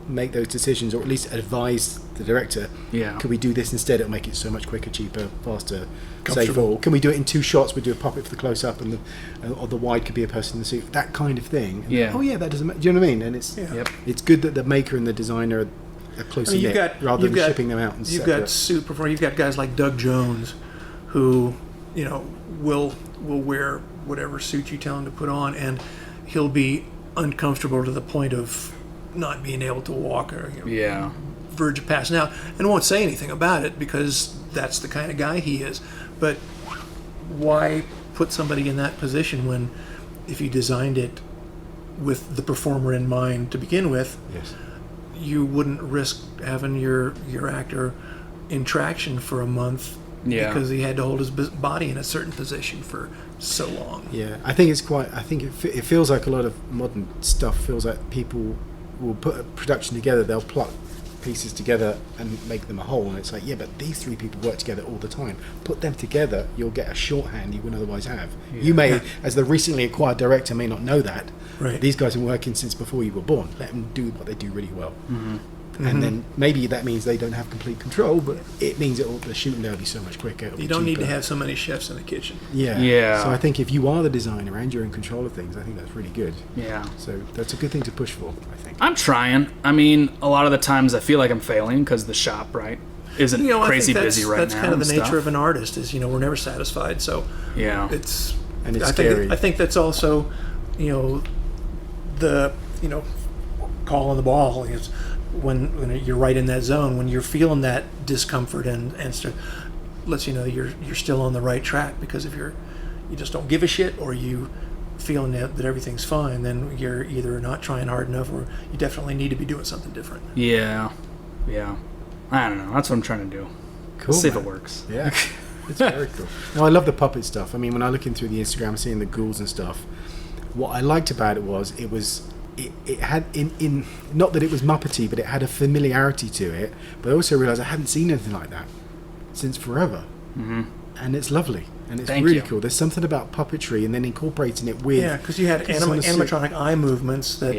make those decisions, or at least advise the director, can we do this instead? It'll make it so much quicker, cheaper, faster, safer. Or can we do it in 2 shots? We do a puppet for the close-up, and or the wide could be a person in the suit, that kind of thing. And that doesn't matter. Do you know what I mean? And it's good that the maker and the designer are closely knit, rather than shipping them out and you've got suit performers. You've got guys like Doug Jones who will wear whatever suit you tell him to put on, and he'll be uncomfortable to the point of not being able to walk or verge of passing out, and won't say anything about it because that's the kind of guy he is. But why put somebody in that position when, if you designed it with the performer in mind to begin with, you wouldn't risk having your actor in traction for a month because he had to hold his body in a certain position for so long. I think it feels like a lot of modern stuff feels like people will put a production together, they'll pluck pieces together and make them a whole, and it's like, but these 3 people work together all the time. Put them together, you'll get a shorthand you wouldn't otherwise have. You may, as the recently acquired director, may not know that. Right. These guys have been working since before you were born. Let them do what they do really well. And then maybe that means they don't have complete control, but it means the shooting there will be so much quicker. You don't need to have so many chefs in the kitchen. So I think if you are the designer and you're in control of things, I think that's really good. So that's a good thing to push for, I think. I'm trying. I mean, a lot of the times I feel like I'm failing because the shop, isn't crazy busy right now. That's kind of the nature of an artist, is we're never satisfied. So it's scary. I think that's also the call on the ball is when you're right in that zone, when you're feeling that discomfort and lets you know you're still on the right track. Because if you just don't give a shit, or you feeling that everything's fine, then you're either not trying hard enough, or you definitely need to be doing something different. I don't know, that's what I'm trying to do. Cool. See if it works. It's very cool. No, I love the puppet stuff. I mean, when I look in through the Instagram, seeing the ghouls and stuff, what I liked about it was it had in not that it was Muppety, but it had a familiarity to it. But I also realised I hadn't seen anything like that since forever, and it's lovely, and it's really cool. There's something about puppetry and then incorporating it with because you had animatronic eye movements that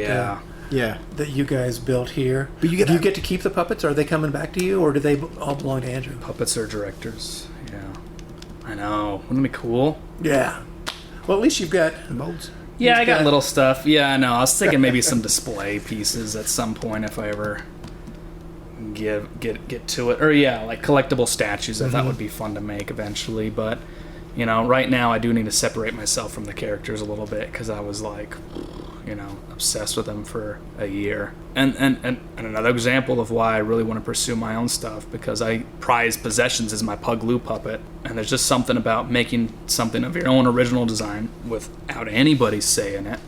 that you guys built here. But do you get to keep the puppets? Are they coming back to you, or do they all belong to Andrew? Puppets are directors. I know. Wouldn't it be cool? Yeah. Well, at least you've got molds. Yeah, I got little stuff. Yeah, I know. I was thinking maybe some display pieces at some point if I ever get to it. Or like collectible statues. I thought would be fun to make eventually. But right now I do need to separate myself from the characters a little bit, because I was obsessed with them for a year. And another example of why I really want to pursue my own stuff, because I prize possessions is my Pug Lou puppet, and there's just something about making something of your own original design without anybody's say in it,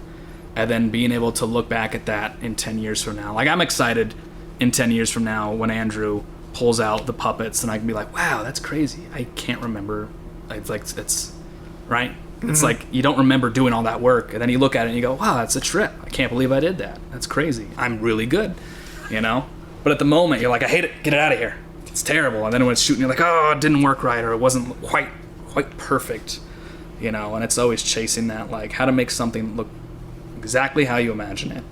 and then being able to look back at that in 10 years from now. Like, I'm excited in 10 years from now when Andrew pulls out the puppets, and I can be like, wow, that's crazy. I can't remember. It's right. It's like you don't remember doing all that work, and then you look at it and you go, wow, that's a trip. I can't believe I did that. That's crazy. I'm really good, But at the moment, you're like, I hate it. Get it out of here. It's terrible. And then when it's shooting, you're like, oh, it didn't work right, or it wasn't quite perfect, And it's always chasing that, like, how to make something look exactly how you imagine it.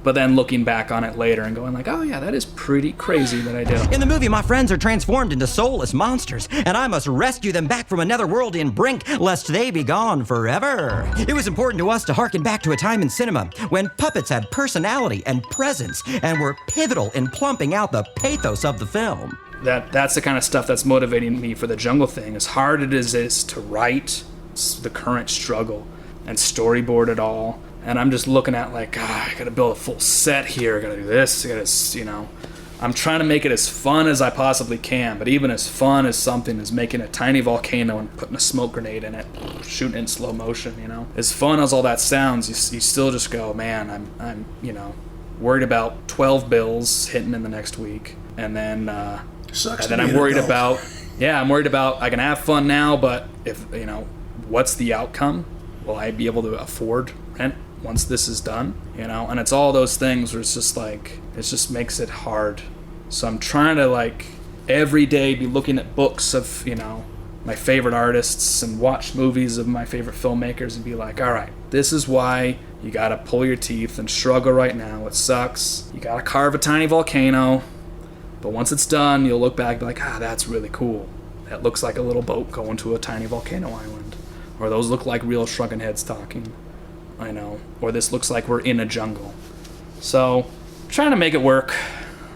But then looking back on it later and going like, oh yeah, that is pretty crazy that I did. In the movie, my friends are transformed into soulless monsters, and I must rescue them back from another world in brink, lest they be gone forever. It was important to us to harken back to a time in cinema when puppets had personality and presence and were pivotal in plumping out the pathos of the film. That's the kind of stuff that's motivating me for the Jungle thing. As hard as it is to write the current struggle and storyboard it all. And I'm just looking at like, I gotta build a full set here, I gotta do this, I gotta, you know. I'm trying to make it as fun as I possibly can, but even as fun as something as making a tiny volcano and putting a smoke grenade in it, shooting it in slow motion, you know. As fun as all that sounds, you still just go, man, I'm you know, worried about 12 bills hitting in the next week, and then I'm worried about, I'm worried about I can have fun now, but if, you know, what's the outcome? Will I be able to afford rent once this is done, you know? And it's all those things where it's just like, it just makes it hard. So I'm trying to like every day be looking at books of, you know, my favorite artists and watch movies of my favorite filmmakers and be like, all right, this is why you gotta pull your teeth and struggle right now. It sucks. You gotta carve a tiny volcano, but once it's done, you'll look back and be like, that's really cool. That looks like a little boat going to a tiny volcano island. Or those look like real shrunken heads talking. I know. Or this looks like we're in a jungle. So, trying to make it work.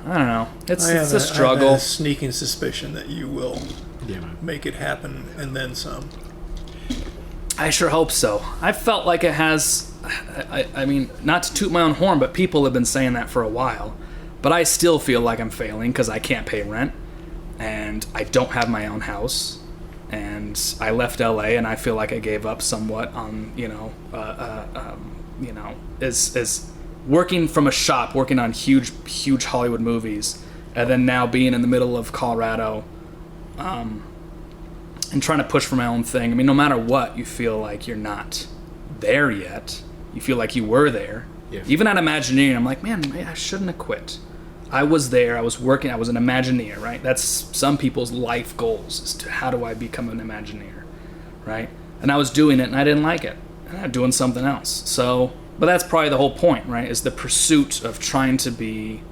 I don't know. It's a struggle. I have a sneaking suspicion that you will make it happen and then some. I sure hope so. I felt like it has... I mean, not to toot my own horn, but people have been saying that for a while. But I still feel like I'm failing because I can't pay rent. And I don't have my own house. And I left LA, and I feel like I gave up somewhat on, as working from a shop, working on huge Hollywood movies, and then now being in the middle of Colorado, and trying to push for my own thing. I mean, no matter what, you feel like you're not there yet. You feel like you were there. Yeah. Even at Imagineering, I'm like, man, I shouldn't have quit. I was there, I was working, I was an Imagineer, right? That's some people's life goals, is to how do I become an Imagineer, right? And I was doing it and I didn't like it. And I'm doing something else. So, but that's probably the whole point, right? Is the pursuit of trying to be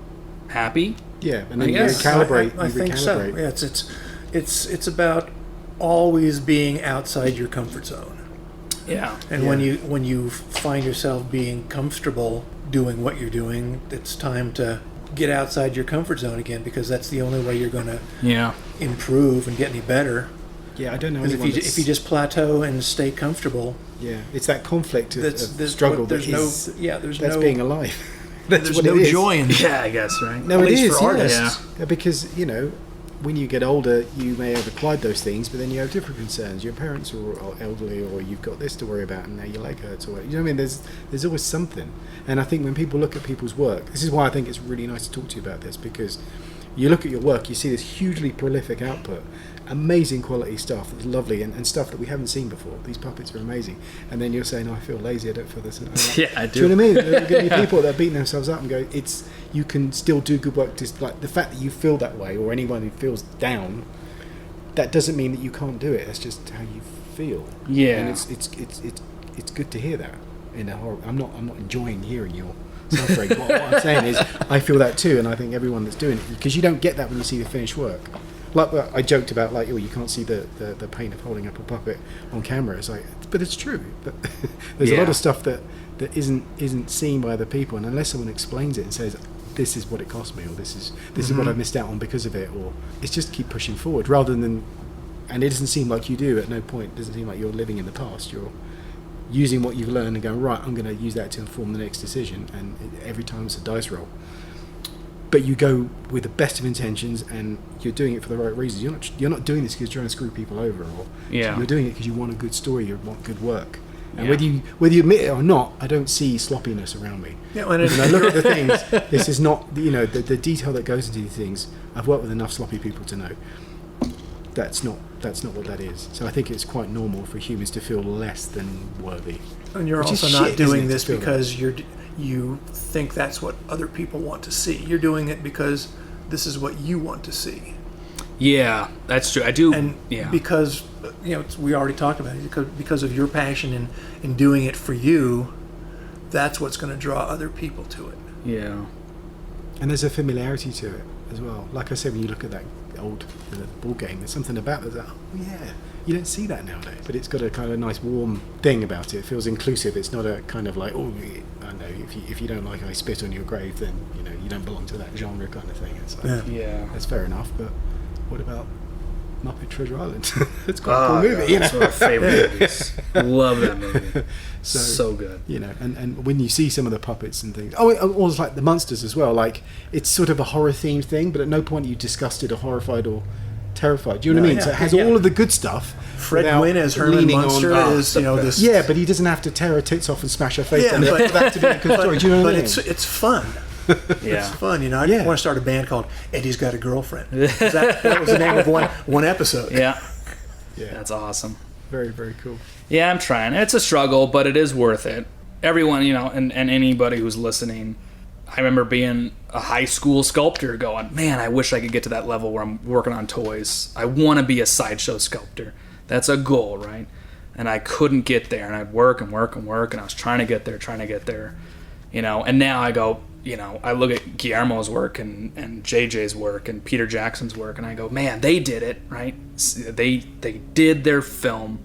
happy. Yeah, and then you recalibrate. I think so. Yeah, it's about always being outside your comfort zone. Yeah. And when you find yourself being comfortable doing what you're doing, it's time to get outside your comfort zone again, because that's the only way you're going to improve and get any better. Yeah, I don't know. If you just plateau and stay comfortable, it's that conflict of struggle. That's being alive. There's no joy in that. Yeah, I guess, right? No, it is for artists. Yeah, because when you get older, you may have acquired those things, but then you have different concerns. Your parents are elderly, or you've got this to worry about, and now your leg hurts, or you know what I mean. There's always something, and I think when people look at people's work, this is why I think it's really nice to talk to you about this, because you look at your work, you see this hugely prolific output, amazing quality stuff that's lovely, and stuff that we haven't seen before. These puppets are amazing, and then you're saying, I feel lazy, I don't feel this. Like, yeah, I do. Do you know what I mean? There are going to be people that are beating themselves up and go, you can still do good work. Just like the fact that you feel that way, or anyone who feels down, that doesn't mean that you can't do it. That's just how you feel. Yeah, and it's good to hear that. I'm not enjoying hearing your suffering. What I'm saying is, I feel that too, and I think everyone that's doing it, because you don't get that when you see the finished work. Like I joked about, like, you can't see the pain of holding up a puppet on camera. It's like, but it's true. But there's a lot of stuff that isn't seen by other people, and unless someone explains it and says, this is what it cost me, or this is what I've missed out on because of it, or it's just keep pushing forward rather than, and it doesn't seem like you do at no point. It doesn't seem like you're living in the past. You're using what you've learned and going, right, I'm going to use that to inform the next decision, and every time it's a dice roll. But you go with the best of intentions, and you're doing it for the right reasons. You're not doing this because you're trying to screw people over, or you're doing it because you want a good story, you want good work. And whether you admit it or not, I don't see sloppiness around me. Yeah, when I look at the things, this is not, the detail that goes into these things. I've worked with enough sloppy people to know that's not what that is. So I think it's quite normal for humans to feel less than worthy. And you're also not doing this because you think that's what other people want to see. You're doing it because this is what you want to see. Yeah, that's true. I do. And because we already talked about it, because of your passion in doing it for you, that's what's going to draw other people to it. Yeah. And there's a familiarity to it as well. Like I said, when you look at that old ball game, there's something about it that, you don't see that nowadays. But it's got a kind of nice warm thing about it. It feels inclusive. It's not a kind of like, I know, if you don't like I spit on your grave, then you don't belong to that genre kind of thing. It's like, that's fair enough. But what about Muppet Treasure Island. It's quite a cool movie. It's one of my favorite movies. Love that movie. So good. You know, and when you see some of the puppets and things, it was like the monsters as well. Like, it's sort of a horror themed thing, but at no point are you disgusted or horrified or terrified. Do you know what I mean? So it has all of the good stuff. Fred Gwynn as Herman Munster is, this. Yeah, but he doesn't have to tear her tits off and smash her face down for that to be a good story. Do you know what I mean? But it's fun. Yeah. It's fun, I want to start a band called Eddie's Got a Girlfriend. That was the name of one episode. Yeah. That's awesome. Very, very cool. Yeah, I'm trying. It's a struggle, but it is worth it. Everyone, and anybody who's listening, I remember being a high school sculptor going, man, I wish I could get to that level where I'm working on toys. I want to be a sideshow sculptor. That's a goal, right? And I couldn't get there, and I'd work, and I was trying to get there, and now I go, I look at Guillermo's work and JJ's work and Peter Jackson's work, and I go, man, they did it, right? They did their film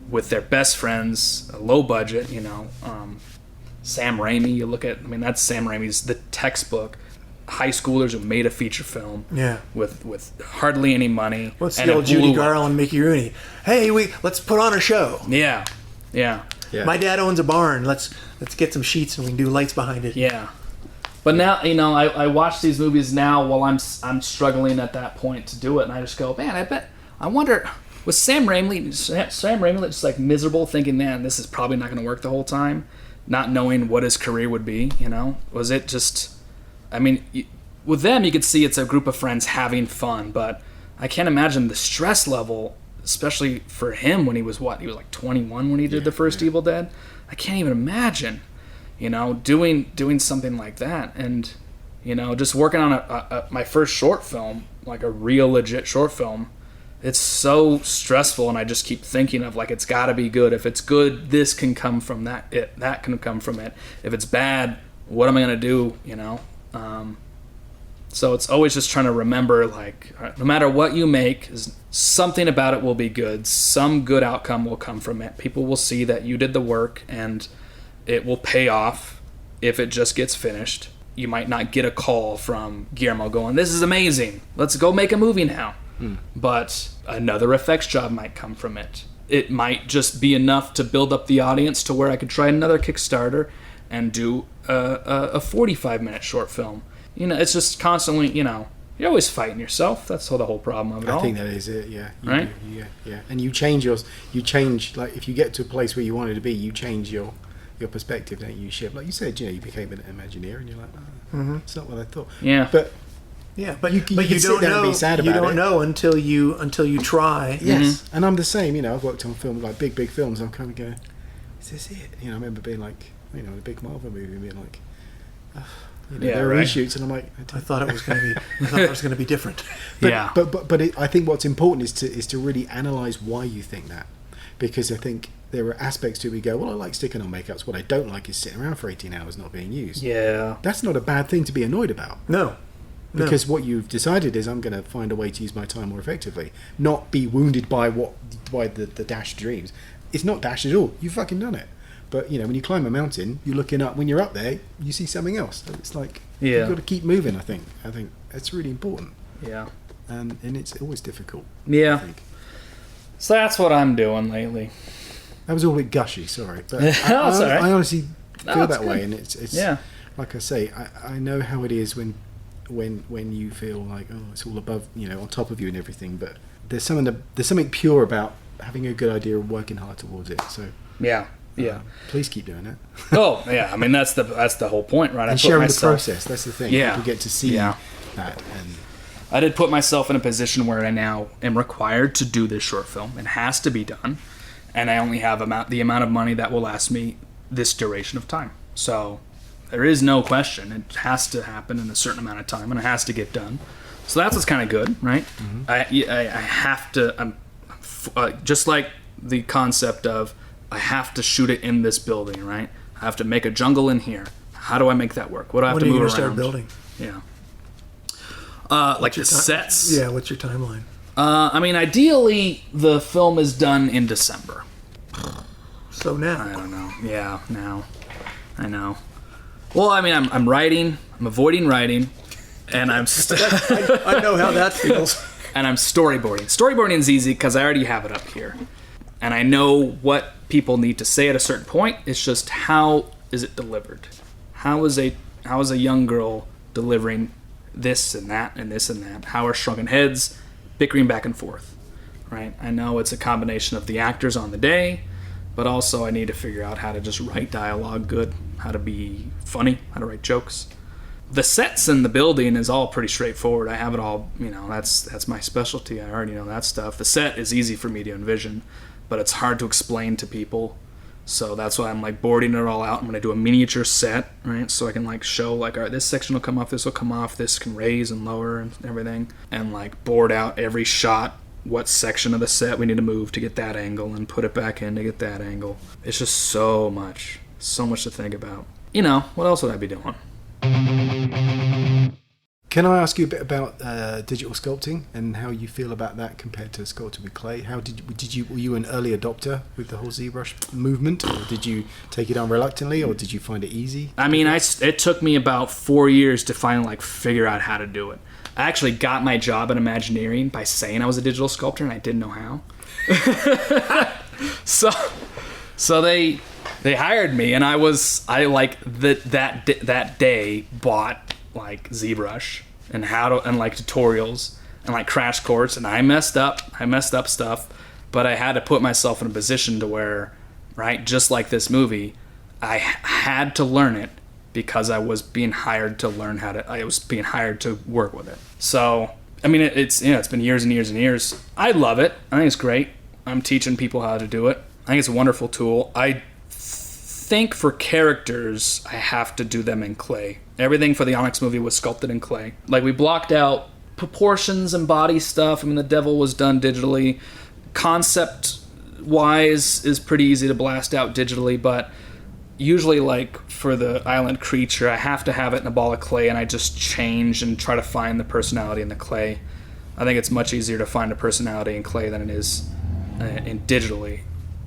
with their best friends, a low budget, Sam Raimi, you look at, that's Sam Raimi's the textbook. High schoolers who made a feature film with hardly any money. What's the old Judy Garland, Mickey Rooney? Hey, let's put on a show. Yeah. My dad owns a barn. Let's get some sheets and we can do lights behind it. Yeah. But now, I watch these movies now while I'm struggling at that point to do it, and I just go, man, I wonder, was Sam Raimi just like miserable, thinking, man, this is probably not going to work the whole time, not knowing what his career would be, Was it just, with them you could see it's a group of friends having fun, but I can't imagine the stress level, especially for him when he was like 21 when he did the first Evil Dead. I can't even imagine, doing something like that, and just working on my first short film, like a real legit short film. It's so stressful, and I just keep thinking of like, it's got to be good. If it's good, this can come from that. That can come from it. If it's bad, what am I gonna do? So it's always just trying to remember, like, no matter what you make, something about it will be good. Some good outcome will come from it. People will see that you did the work, and it will pay off if it just gets finished. You might not get a call from Guillermo going, this is amazing, let's go make a movie now. But another effects job might come from it. It might just be enough to build up the audience to where I could try another Kickstarter and do a 45-minute short film. It's just constantly, you're always fighting yourself. That's the whole problem of it all. I think that is it, yeah. Right? Yeah. And you change, like, if you get to a place where you wanted to be, you change your perspective, don't you? You shift. Like you said, you became an Imagineer, and you're like, it's not what I thought. Yeah. But you don't know. Be sad about you don't know until you try. Yes, and I'm the same. I've worked on film, like big films. I'm kind of going, is this it? I remember being like, a big Marvel movie, being like, there are reshoots, and I'm like, I thought it was going to be different. But I think what's important is to really analyze why you think that, because I think there are aspects to it we go, well, I like sticking on makeups. What I don't like is sitting around for 18 hours not being used. Yeah, that's not a bad thing to be annoyed about. No. Because what you've decided is, I'm going to find a way to use my time more effectively, not be wounded by the dashed dreams. It's not dashed at all. You've fucking done it. But when you climb a mountain, you're looking up. When you're up there, you see something else. It's like you've got to keep moving. I think that's really important. Yeah. And it's always difficult. Yeah. I think. So that's what I'm doing lately. That was all a bit gushy. Sorry, but I honestly feel that way, and it's like I say, I know how it is when you feel like, it's all above, on top of you and everything, but there's something pure about having a good idea and working hard towards it. So please keep doing it. That's the whole point, right? And sharing the process, that's the thing. Yeah. People get to see that. And I did put myself in a position where I now am required to do this short film. It has to be done, and I only have the amount of money that will last me this duration of time. So there is no question. It has to happen in a certain amount of time, and it has to get done. So that's what's kind of good, right? Mm-hmm. I have to, just like the concept of, I have to shoot it in this building, right? I have to make a jungle in here. How do I make that work? What do I have to move around? Start building? Yeah. Like the sets? Yeah, what's your timeline? Ideally, the film is done in December. So now? I don't know. Yeah, now. I know. Well, I'm writing. I'm avoiding writing. And I'm I know how that feels. and I'm storyboarding. Storyboarding is easy because I already have it up here. And I know what people need to say at a certain point. It's just how is it delivered? How is a young girl delivering this and that and this and that? How are shrunken heads bickering back and forth? Right? I know it's a combination of the actors on the day, but also I need to figure out how to just write dialogue good, how to be funny, how to write jokes. The sets and the building is all pretty straightforward. I have it all, that's my specialty. I already know that stuff. The set is easy for me to envision, but it's hard to explain to people. So that's why I'm like boarding it all out. I'm going to do a miniature set, right? So I can like show like, all right, this section will come off, this will come off, this can raise and lower and everything. And like board out every shot, what section of the set we need to move to get that angle and put it back in to get that angle. It's just so much to think about. What else would I be doing? Can I ask you a bit about digital sculpting and how you feel about that compared to sculpting with clay? How were you an early adopter with the whole ZBrush movement, or did you take it on reluctantly, or did you find it easy? I mean, it took me about 4 years to finally figure out how to do it. I actually got my job in Imagineering by saying I was a digital sculptor, and I didn't know how. So they hired me, and I that day bought ZBrush and tutorials and crash course, and I messed up stuff, but I had to put myself in a position to where, right, just like this movie, I had to learn it because I was being hired to learn I was being hired to work with it. So, I mean, it's been years and years and years. I love it. I think it's great. I'm teaching people how to do it. I think it's a wonderful tool. I think for characters, I have to do them in clay. Everything for the Onyx movie was sculpted in clay. We blocked out proportions and body stuff. I mean, the devil was done digitally. Concept-wise is pretty easy to blast out digitally, but usually for the island creature, I have to have it in a ball of clay, and I just change and try to find the personality in the clay. I think it's much easier to find a personality in clay than it is in digitally.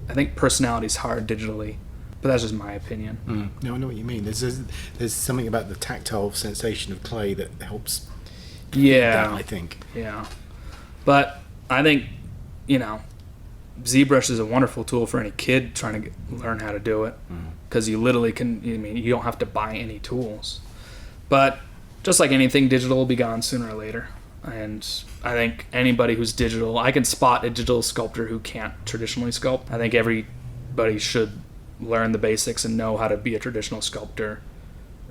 I think personality's hard digitally, but that's just my opinion. No, I know what you mean. There's something about the tactile sensation of clay that helps. Yeah, that, I think. Yeah, but I think ZBrush is a wonderful tool for any kid trying to learn how to do it, because you literally can. You don't have to buy any tools, but just like anything, digital will be gone sooner or later. And I think anybody who's digital, I can spot a digital sculptor who can't traditionally sculpt. I think everybody should learn the basics and know how to be a traditional sculptor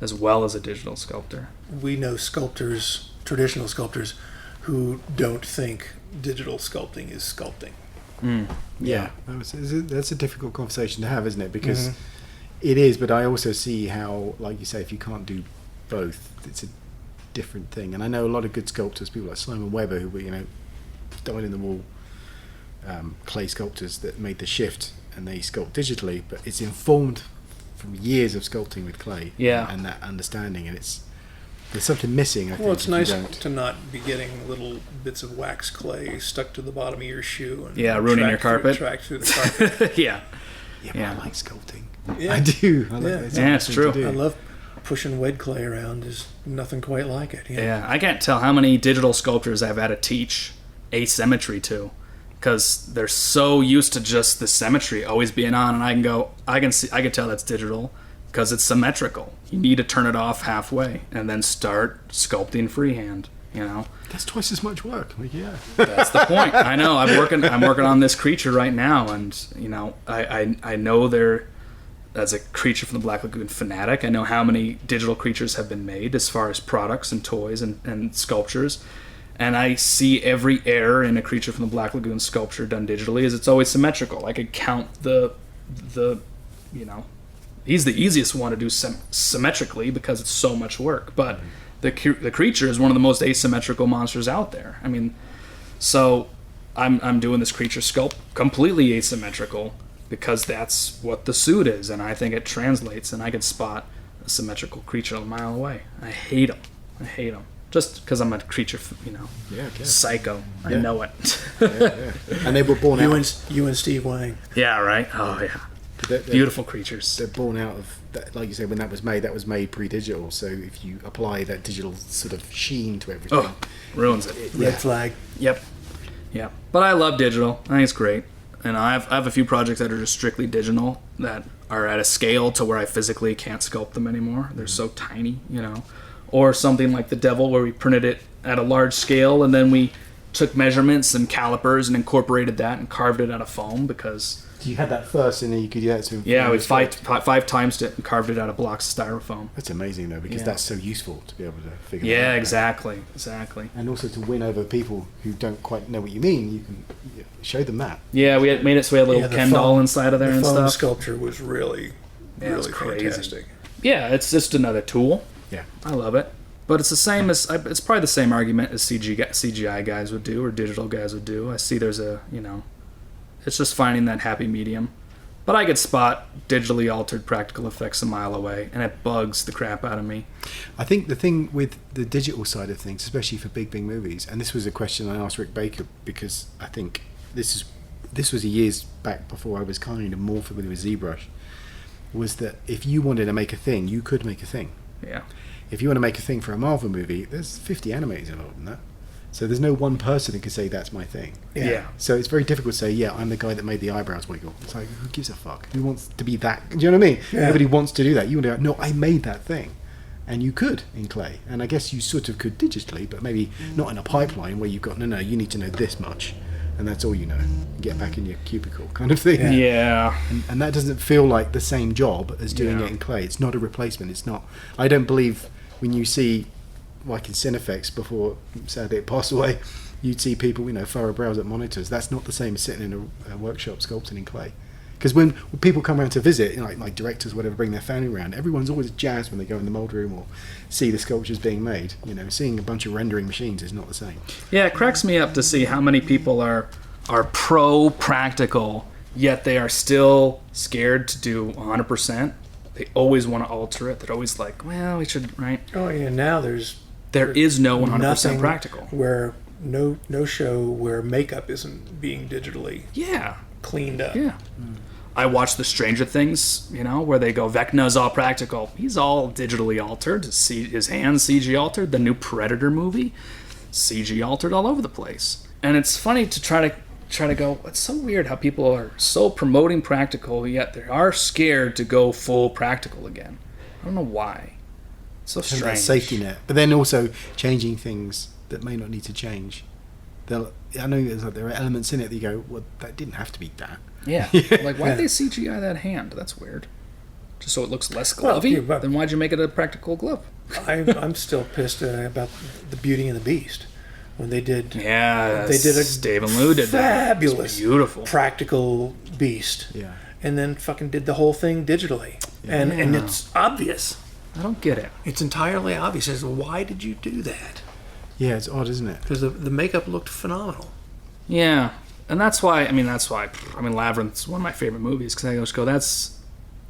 as well as a digital sculptor. We know traditional sculptors, who don't think digital sculpting is sculpting. Yeah, that's a difficult conversation to have, isn't it? Because it is, but I also see how, like you say, if you can't do both, it's a different thing. And I know a lot of good sculptors, people like Simon Webber, who were dyed in the wool clay sculptors that made the shift and they sculpt digitally, but it's informed from years of sculpting with clay and that understanding, and there's something missing, I think. Well, it's nice to not be getting little bits of wax clay stuck to the bottom of your shoe and ruining your carpet. Track through the carpet. Yeah, but I like sculpting. Yeah. I do. It's true. I love pushing wet clay around. There's nothing quite like it. Yeah, I can't tell how many digital sculptors I've had to teach asymmetry to, because they're so used to just the symmetry always being on, and I can tell that's digital because it's symmetrical. You need to turn it off halfway and then start sculpting freehand. That's twice as much work. That's the point. I know. I'm working on this creature right now, and I know there. As a Creature from the Black Lagoon fanatic, I know how many digital creatures have been made as far as products and toys and sculptures, and I see every error in a Creature from the Black Lagoon sculpture done digitally as it's always symmetrical. I could count he's the easiest one to do symmetrically because it's so much work, but the creature is one of the most asymmetrical monsters out there. I mean, so I'm doing this creature sculpt completely asymmetrical, because that's what the suit is, and I think it translates, and I can spot a symmetrical creature a mile away. I hate them. Just because I'm a creature, psycho. I know it. And they were born out. You and Steve Wang. Yeah, right? Oh, yeah. Beautiful creatures. They're born out of that, like you said, when that was made pre-digital. So if you apply that digital sort of sheen to everything, ruins it. Red flag. Yep. But I love digital. I think it's great. And I have a few projects that are just strictly digital that are at a scale to where I physically can't sculpt them anymore. They're so tiny, Or something like The Devil, where we printed it at a large scale and then we took measurements and calipers and incorporated that and carved it out of foam because... You had that first and then you could do that to... Yeah, we five times it and carved it out of blocks of styrofoam. That's amazing, though, because that's so useful to be able to figure that out. Yeah, exactly. And also to win over people who don't quite know what you mean, you can show them that. Yeah, we had made it so we had a little Ken doll inside of there and stuff. stuff. The sculpture was really fantastic. Yeah, it's just another tool. Yeah. I love it. But it's the same as... It's probably the same argument as CGI guys would do or digital guys would do. I see there's a, It's just finding that happy medium. But I could spot digitally altered practical effects a mile away, and it bugs the crap out of me. I think the thing with the digital side of things, especially for big movies, and this was a question I asked Rick Baker because I think this was a years back before I was kind of more familiar with ZBrush, was that if you wanted to make a thing, you could make a thing. Yeah. If you want to make a thing for a Marvel movie, there's 50 animators involved in that. So there's no one person who could say that's my thing. Yeah. So it's very difficult to say, yeah, I'm the guy that made the eyebrows wiggle. It's like, who gives a fuck? Who wants to be that? Do you know what I mean? Yeah. Nobody wants to do that. You want to go, no, I made that thing. And you could in clay. And I guess you sort of could digitally, but maybe not in a pipeline where you've got, no, you need to know this much. And that's all you know. Get back in your cubicle kind of thing. Yeah. And that doesn't feel like the same job as doing it in clay. It's not a replacement. It's not. I don't believe when you see, like in Cinefex before sadly it passed away, you'd see people, furrow brows at monitors. That's not the same as sitting in a workshop sculpting in clay. Because when people come around to visit, like directors, whatever, bring their family around, everyone's always jazzed when they go in the mould room or see the sculptures being made. Seeing a bunch of rendering machines is not the same. Yeah, it cracks me up to see how many people are pro-practical, yet they are still scared to do 100%. They always want to alter it. They're always like, well, we should, right? Oh, yeah, now there is no 100% practical. Where no show where makeup isn't being digitally cleaned up. Yeah. I watched the Stranger Things, where they go, Vecna's all practical. He's all digitally altered. His hands CG altered. The new Predator movie, CG altered all over the place. And it's funny to try to go, it's so weird how people are so promoting practical, yet they are scared to go full practical again. I don't know why. It's so strange. That safety net. But then also changing things that may not need to change. I know there are elements in it that you go, well, that didn't have to be that. Yeah. Like, why'd they CGI that hand? That's weird. Just so it looks less glovey? Then why'd you make it a practical glove? I'm still pissed about the Beauty and the Beast. When they did... Yeah. They did Dave and Lou did fabulous, beautiful, practical Beast. Yeah. And then fucking did the whole thing digitally. Yeah. And it's obvious. I don't get it. It's entirely obvious. It's, why did you do that? Yeah, it's odd, isn't it? Because the makeup looked phenomenal. Yeah. And that's why, Labyrinth's one of my favorite movies, because I just go, that's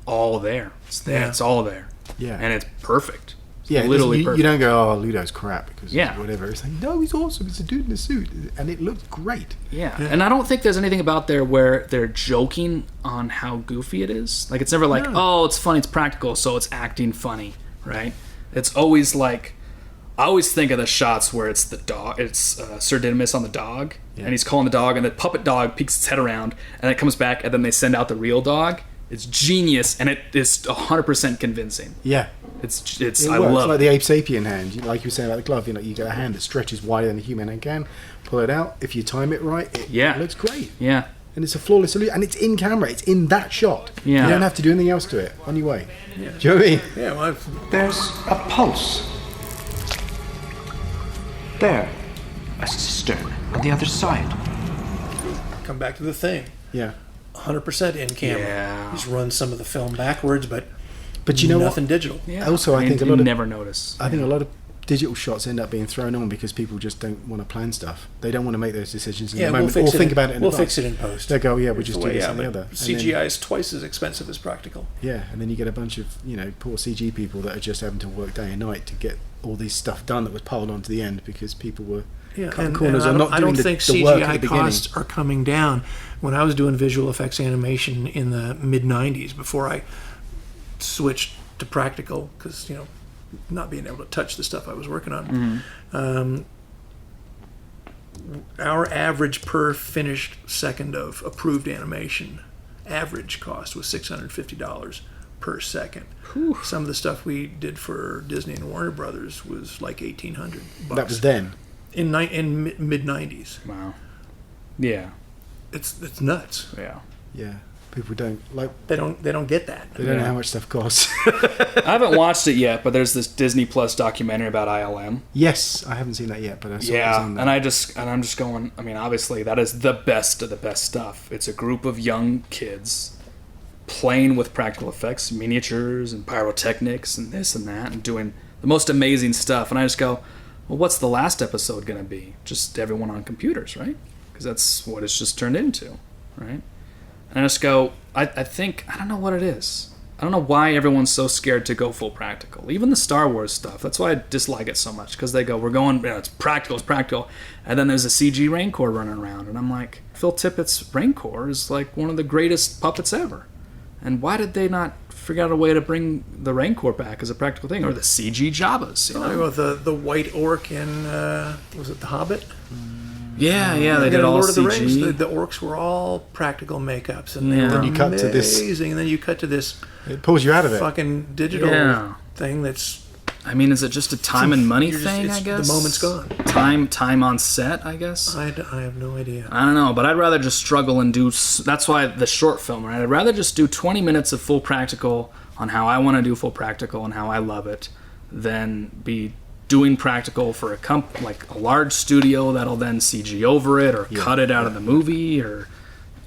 all there. It's there. Yeah. It's all there. Yeah. And it's perfect. Yeah, literally perfect. You don't go, oh, Ludo's crap because whatever. It's like, no, he's awesome. It's a dude in a suit, and it looked great. Yeah, and I don't think there's anything about there where they're joking on how goofy it is. Like, it's never like, oh, it's funny, it's practical, so it's acting funny, right? It's always like, I always think of the shots where it's the dog, it's Sir Didymus on the dog, and he's calling the dog, and the puppet dog peeks its head around, and it comes back, and then they send out the real dog. It's genius, and it is 100% convincing. Yeah. It's I love it. It's like the Ape Sapien hand. Like you were saying about the glove, you get a hand that stretches wider than a human hand can. Pull it out. If you time it right, it looks great. Yeah. And it's a flawless illusion. And it's in camera. It's in that shot. Yeah. You don't have to do anything else to it. On your way. Yeah. Do you know what I mean? Yeah, well, there's a pulse. There. A cistern on the other side. Come back to the thing. Yeah. 100% in camera. Yeah. Just run some of the film backwards, but you know nothing what? digital. Yeah. Also, I think a lot of never notice. I think a lot of digital shots end up being thrown on because people just don't want to plan stuff. They don't want to make those decisions in the we'll moment fix or think about it in We'll advance. fix it in post. They go, yeah, we'll just do this and the but other. And CGI then, is twice as expensive as practical. yeah, and then you get a bunch of, poor CG people that are just having to work day and night to get all this stuff done that was piled on to the end because people were cutting corners or not I doing don't think the work at CGI the beginning. costs are coming down. When I was doing visual effects animation in the mid-'90s, before I switched to practical, because, not being able to touch the stuff I was working on, our average per finished second of approved animation average cost was $650 per second. Whew. Some of the stuff we did for Disney and Warner Brothers was like $1,800. That was then. In mid-'90s. Wow. Yeah. It's nuts. Yeah. Yeah. People don't like. They don't get that. They don't know how much stuff costs. I haven't watched it yet, but there's this Disney Plus documentary about ILM. Yes, I haven't seen that yet, but I saw it was on there. and I'm just going. I mean, obviously, that is the best of the best stuff. It's a group of young kids playing with practical effects, miniatures, and pyrotechnics, and this and that, and doing the most amazing stuff. And I just go, well, what's the last episode going to be? Just everyone on computers, right? Because that's what it's just turned into, right? And I just go, I think, I don't know what it is. I don't know why everyone's so scared to go full practical. Even the Star Wars stuff, that's why I dislike it so much. Because they go, we're going, it's practical. And then there's a CG Rancor running around. And I'm like, Phil Tippett's Rancor is like one of the greatest puppets ever. And why did they not figure out a way to bring the Rancor back as a practical thing? Or the CG Jabbas, The white orc in, was it The Hobbit? Yeah, they did all Lord CG. of the Rings, the orcs were all practical makeups, and they were Then you cut to this- amazing. And then you cut to this It pulls you out of it. fucking digital thing that's... I mean, is it just a time and money thing, I guess? The moment's gone. Time on set, I guess? I have no idea. I don't know, but I'd rather just struggle and do... That's why the short film, right? I'd rather just do 20 minutes of full practical on how I want to do full practical and how I love it than be doing practical for a large studio that'll then CG over it or cut it out of the movie or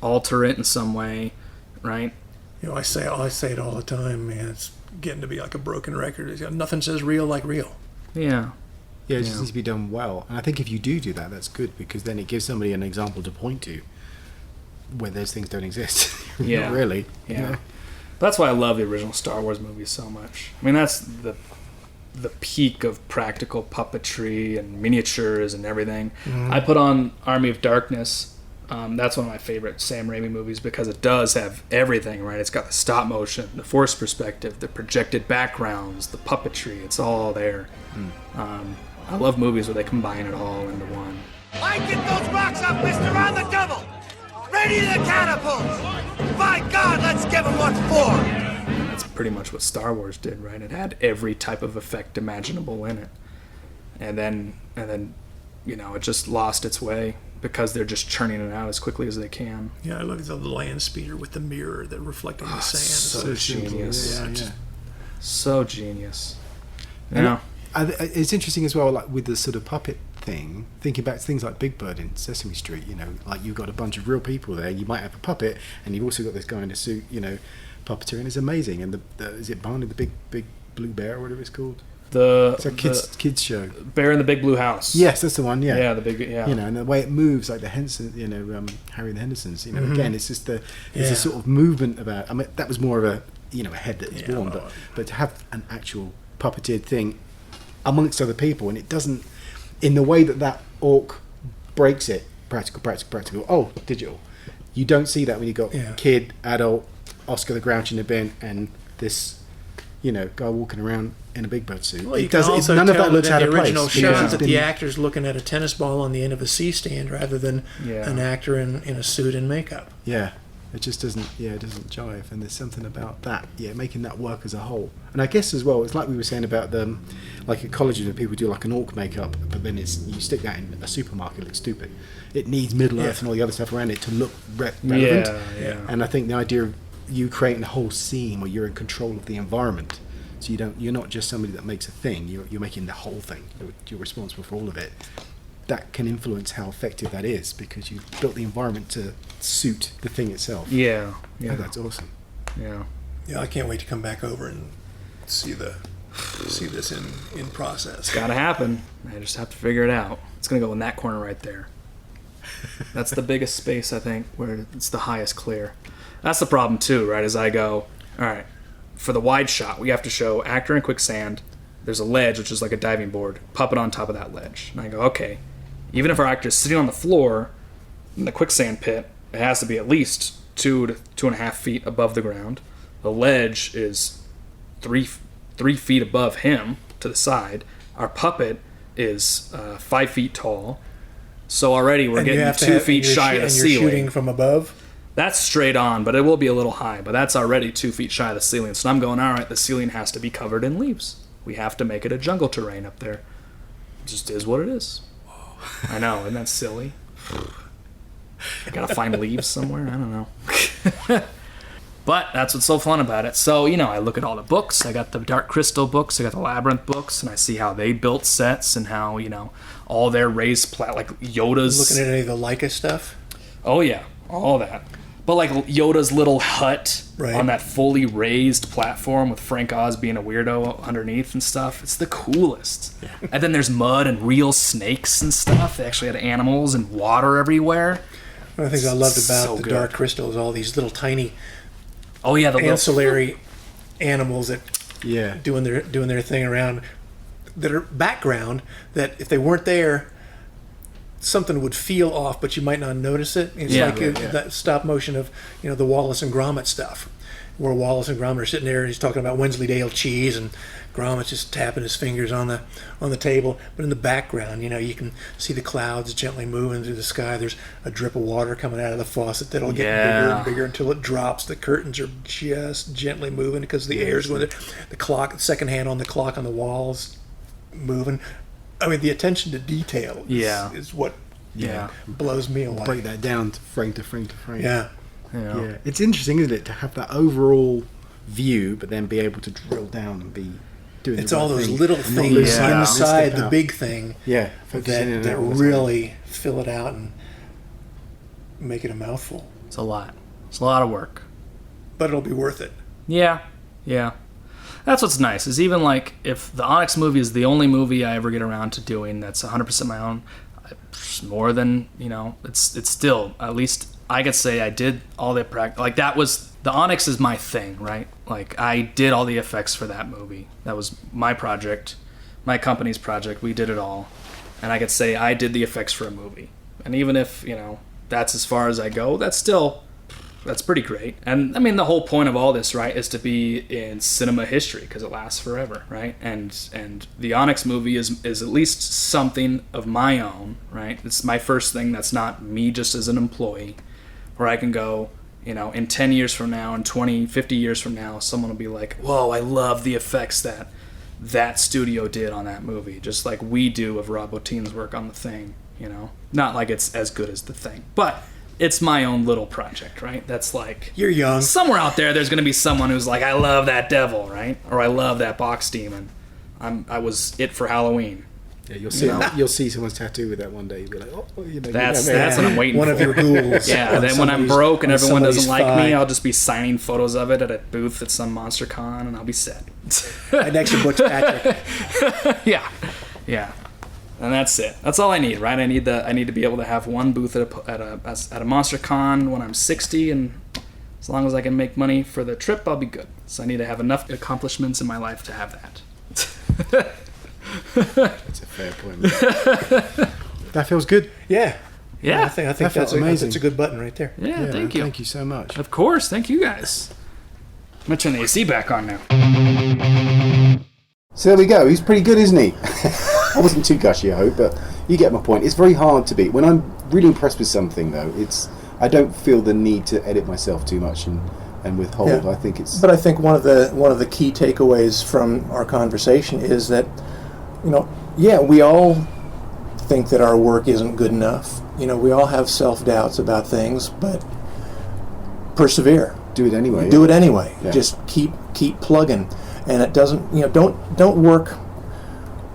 alter it in some way, right? I say it all the time, man. It's getting to be like a broken record. Nothing says real like real. Yeah. Yeah, it just needs to be done well. And I think if you do that, that's good because then it gives somebody an example to point to where those things don't exist. Yeah. Not really. Yeah. That's why I love the original Star Wars movies so much. I mean, that's the peak of practical puppetry and miniatures and everything. I put on Army of Darkness. That's one of my favorite Sam Raimi movies because it does have everything, right? It's got the stop motion, the force perspective, the projected backgrounds, the puppetry. It's all there. I love movies where they combine it all into one. I get those rocks up, mister, on the double! Ready to catapult! By God, let's give them what for! That's pretty much what Star Wars did, right? It had every type of effect imaginable in it. And then it just lost its way because they're just churning it out as quickly as they can. Yeah, I look at the land speeder with the mirror that reflecting the sand. So genius. Yeah. So genius. Yeah. It's interesting as well, like with the sort of puppet thing, thinking back to things like Big Bird in Sesame Street, like you've got a bunch of real people there, you might have a puppet, and you've also got this guy in a suit, puppeteer, and it's amazing. And is it Barney the Big Blue Bear or whatever it's called? It's a kids show. Bear in the Big Blue House. Yes, that's the one. Yeah. Yeah, the big. Yeah. And the way it moves, like the Henson, Harry and the Hendersons. Again, it's just there's a sort of movement about. I mean, that was more of a a head that is worn, but to have an actual puppeteered thing amongst other people, and it doesn't in the way that orc breaks it. Practical. Oh, digital. You don't see that when you got kid, adult, Oscar the Grouch in the bin, and this, guy walking around in a Big Bird suit. Well, none of that looks out of place. The original shows that the actor's looking at a tennis ball on the end of a C-stand rather than an actor in a suit and makeup. Yeah, it just doesn't. Yeah, it doesn't jive, and there's something about that. Yeah, making that work as a whole. And I guess as well, it's like we were saying about like at colleges when people do like an orc makeup, but then you stick that in a supermarket, it looks stupid. It needs Middle Earth and all the other stuff around it to look relevant. Yeah. And I think the idea of you creating a whole scene where you're in control of the environment, so you're not just somebody that makes a thing. You're making the whole thing. You're responsible for all of it. That can influence how effective that is because you've built the environment to suit the thing itself. Yeah. Oh, that's awesome. Yeah. Yeah, I can't wait to come back over and see the see this in process. It's got to happen. I just have to figure it out. It's going to go in that corner right there. That's the biggest space, I think, where it's the highest clear. That's the problem, too, right? As I go, all right, for the wide shot, we have to show actor in quicksand. There's a ledge, which is like a diving board, puppet on top of that ledge. And I go, okay, even if our actor is sitting on the floor in the quicksand pit, it has to be at least 2 to 2.5 feet above the ground. The ledge is 3 feet above him to the side. Our puppet is 5 feet tall. So already we're getting 2 feet shy of the ceiling. And you're shooting from above? That's straight on, but it will be a little high. But that's already 2 feet shy of the ceiling. So I'm going, all right, the ceiling has to be covered in leaves. We have to make it a jungle terrain up there. It just is what it is. I know, isn't that silly? I gotta find leaves somewhere? I don't know. But that's what's so fun about it. So, I look at all the books. I got the Dark Crystal books. I got the Labyrinth books. And I see how they built sets and how, all their raised like Yoda's... Looking at any of the Leica stuff? Oh, yeah. All that. But like Yoda's little hut on that fully raised platform with Frank Oz being a weirdo underneath and stuff. It's the coolest. Yeah. And then there's mud and real snakes and stuff. They actually had animals and water everywhere. One of the things I loved about the Dark Crystal is all these little tiny the ancillary animals that doing their thing around that are background that if they weren't there, something would feel off, but you might not notice it. It's that stop motion of the Wallace and Gromit stuff, where Wallace and Gromit are sitting there and he's talking about Wensleydale cheese and Gromit's just tapping his fingers on the table. But in the background, you can see the clouds gently moving through the sky. There's a drip of water coming out of the faucet that'll get bigger and bigger until it drops. The curtains are just gently moving because the air's going there. The clock, second hand on the clock on the walls, moving. I mean, the attention to detail is what blows me away. Break that down to frame to frame to frame. Yeah. It's interesting, isn't it, to have that overall view, but then be able to drill down and be doing. It's all those little things inside the big thing. Yeah, that really fill it out and make it a mouthful. It's a lot. It's a lot of work, but it'll be worth it. Yeah. That's what's nice, is even like if the Onyx movie is the only movie I ever get around to doing that's 100% my own, more than, it's still, at least I could say I did all the practice. Like that was, the Onyx is my thing, right? Like I did all the effects for that movie. That was my project, my company's project. We did it all. And I could say I did the effects for a movie. And even if, that's as far as I go, that's pretty great. And I mean, the whole point of all this, right, is to be in cinema history because it lasts forever, right? And the Onyx movie is at least something of my own, right? It's my first thing that's not me just as an employee, where I can go, in 10 years from now, and 20, 50 years from now, someone will be like, whoa, I love the effects that studio did on that movie, just like we do of Rob Bottin's work on The Thing, Not like it's as good as The Thing, but it's my own little project, right? That's like... You're young. Somewhere out there, there's going to be someone who's like, I love that devil, right? Or I love that box demon. I was it for Halloween. Yeah, you'll see someone's tattoo with that one day. You'll be like, oh, that's what I'm waiting for. One of your ghouls. Yeah, then when I'm broke and everyone doesn't like me, I'll just be signing photos of it at a booth at some Monster Con, and I'll be set. Next to Butch Patrick. Yeah. And that's it. That's all I need, right? I need to be able to have one booth at a Monster Con when I'm 60, and as long as I can make money for the trip, I'll be good. So I need to have enough accomplishments in my life to have that. That's a fair point. That feels good. Yeah. Yeah. I think that's amazing. That's a good button right there. Yeah, thank you. Thank you so much. Of course, thank you guys. I'm gonna turn the AC back on now. So there we go. He's pretty good, isn't he? I wasn't too gushy, I hope, but you get my point. It's very hard to beat. When I'm really impressed with something, though, I don't feel the need to edit myself too much and withhold. Yeah. I think it's. But I think one of the key takeaways from our conversation is that, we all think that our work isn't good enough. We all have self-doubts about things, but persevere. Do it anyway. Do it anyway. Yeah. Just keep plugging, and it doesn't. Don't work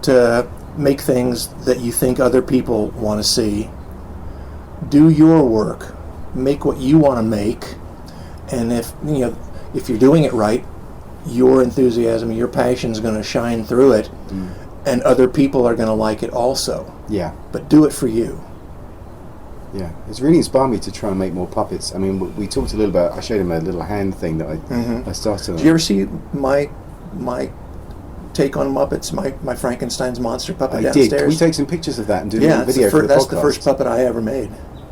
to make things that you think other people want to see. Do your work. Make what you want to make, and if you're doing it right, your enthusiasm, your passion is going to shine through it, and other people are going to like it also. Yeah. But do it for you. Yeah, it's really inspired me to try and make more puppets. I mean, we talked a little about. I showed him a little hand thing that I started on. Did you ever see my take on Muppets? My Frankenstein's monster puppet downstairs. Did. Can we take some pictures of that and do a little video for the that's podcast? the first puppet I ever made.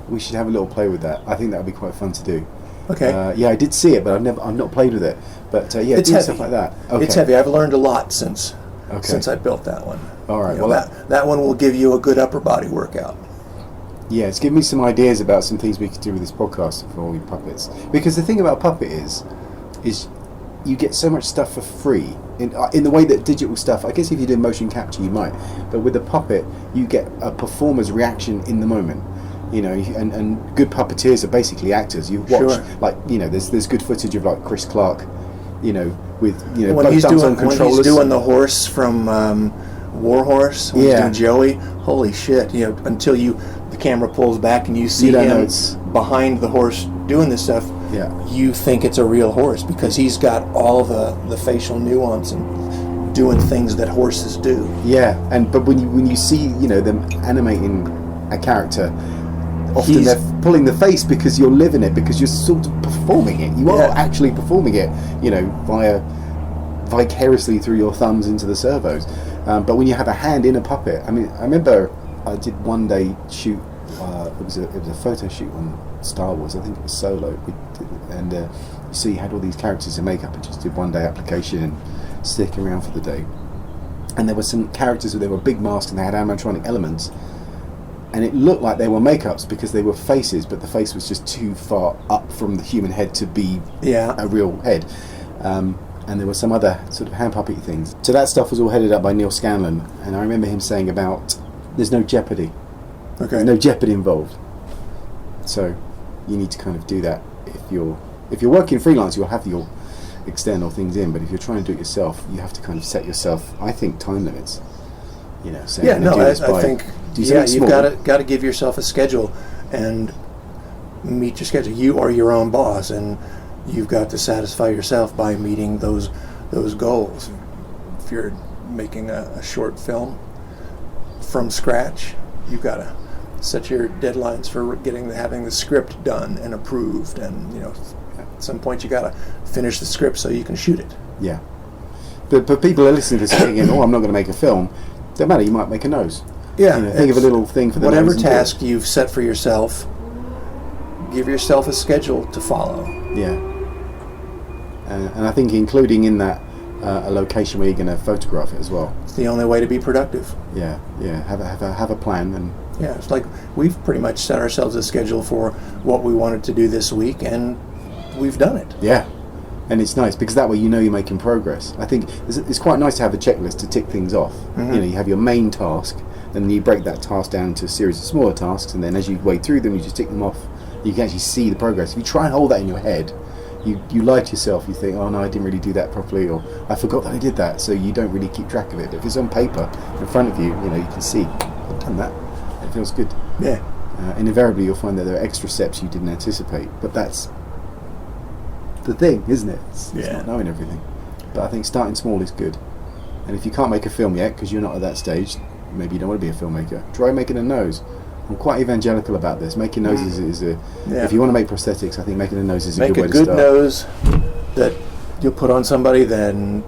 We should have a little play with that. I think that would be quite fun to do. Okay. Yeah, I did see it, but I've not played with it. But yeah, it's do heavy. Stuff like that. Okay. It's heavy. I've learned a lot since I built that one. All right. Well, that one will give you a good upper body workout. Yeah, it's given me some ideas about some things we could do with this podcast for all your puppets. Because the thing about Puppet is you get so much stuff for free in the way that digital stuff. I guess if you do motion capture, you might, but with the puppet, you get a performer's reaction in the moment. You know, and good puppeteers are basically actors. You watch there's good footage of like Chris Clark, with when both he's thumbs on doing controllers. When he's doing the horse from War Horse, when he's doing Joey. Holy shit! Until the camera pulls back and you see him behind the horse doing this stuff. Yeah. You think it's a real horse because he's got all the facial nuance and doing things that horses do. Yeah, but when you see them animating a character, often they're pulling the face because you're living it, because you're sort of performing it. You are actually performing it, vicariously through your thumbs into the servos. But when you have a hand in a puppet, I mean, I remember I did one day shoot. It was a photo shoot on Star Wars. I think it was Solo. So you had all these characters in makeup and just did one day application and sticking around for the day. And there were some characters where they were big masks and they had animatronic elements. And it looked like they were makeups because they were faces, but the face was just too far up from the human head to be a real head. And there were some other sort of hand puppet things. So that stuff was all headed up by Neil Scanlon, and I remember him saying about there's no jeopardy. Okay. There's no jeopardy involved. So you need to kind of do that. If you're working freelance, you'll have your external things in, but if you're trying to do it yourself, you have to kind of set yourself, I think, time limits. I think you've got to give yourself a schedule and meet your schedule. You are your own boss, and you've got to satisfy yourself by meeting those goals. If you're making a short film from scratch, you've got to set your deadlines for having the script done and approved, and at some point you got to finish the script so you can shoot it. Yeah, but people are listening to this thinking, "Oh, I'm not going to make a film." Don't matter. You might make a nose. Yeah, think of a little thing for the whatever nose task you've set for yourself. Give yourself a schedule to follow. Yeah, and I think including in that a location where you're going to photograph it as well. It's the only way to be productive. Yeah. Have a plan and. Yeah, it's like we've pretty much set ourselves a schedule for what we wanted to do this week, and we've done it. Yeah, and it's nice because that way you're making progress. I think it's quite nice to have a checklist to tick things off. Mm-hmm. You have your main task, then you break that task down into a series of smaller tasks, and then as you wade through them, you just tick them off. You can actually see the progress. If you try and hold that in your head, you lie to yourself. You think, oh no, I didn't really do that properly, or I forgot that I did that. So you don't really keep track of it. But if it's on paper in front of you, you can see I've done that. It feels good. Yeah. And invariably you'll find that there are extra steps you didn't anticipate. But that's the thing, isn't it? It's not knowing everything. But I think starting small is good. And if you can't make a film yet because you're not at that stage, maybe you don't want to be a filmmaker, try making a nose. I'm quite evangelical about this. Making noses is if you want to make prosthetics, I think making a nose is a good way to start. Make a good nose that you'll put on somebody, then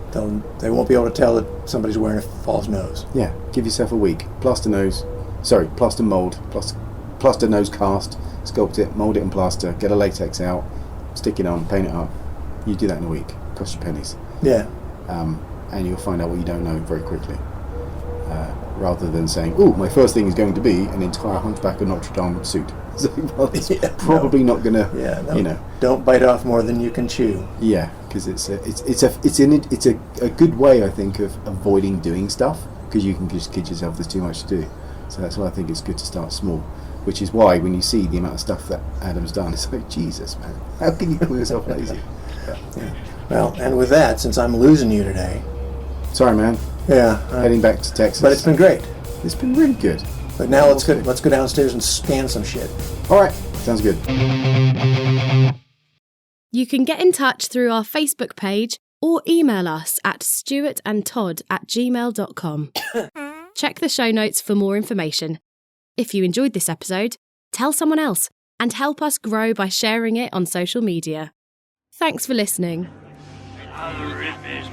they won't be able to tell that somebody's wearing a false nose. Yeah, give yourself a week. Plaster mould, plaster nose cast, sculpt it, mould it and plaster, get a latex out, stick it on, paint it up. You do that in a week. Cost you pennies. Yeah. And you'll find out what you don't know very quickly. Rather than saying, "Oh, my first thing is going to be an entire Hunchback of Notre Dame suit." It's probably not going to. Yeah, no. Don't bite off more than you can chew. Yeah, because it's a good way, I think, of avoiding doing stuff, because you can just kid yourself there's too much to do. So that's why I think it's good to start small. Which is why when you see the amount of stuff that Adam's done, it's like, Jesus, man, how can you call yourself lazy? Yeah. Well, and with that, since I'm losing you today. Sorry, man. Yeah. Heading back to Texas. But it's been great. It's been really good. But now let's go downstairs and scan some shit. All right. Sounds good. You can get in touch through our Facebook page or email us at stuartandtodd@gmail.com. Check the show notes for more information. If you enjoyed this episode, tell someone else and help us grow by sharing it on social media. Thanks for listening. I'll rip his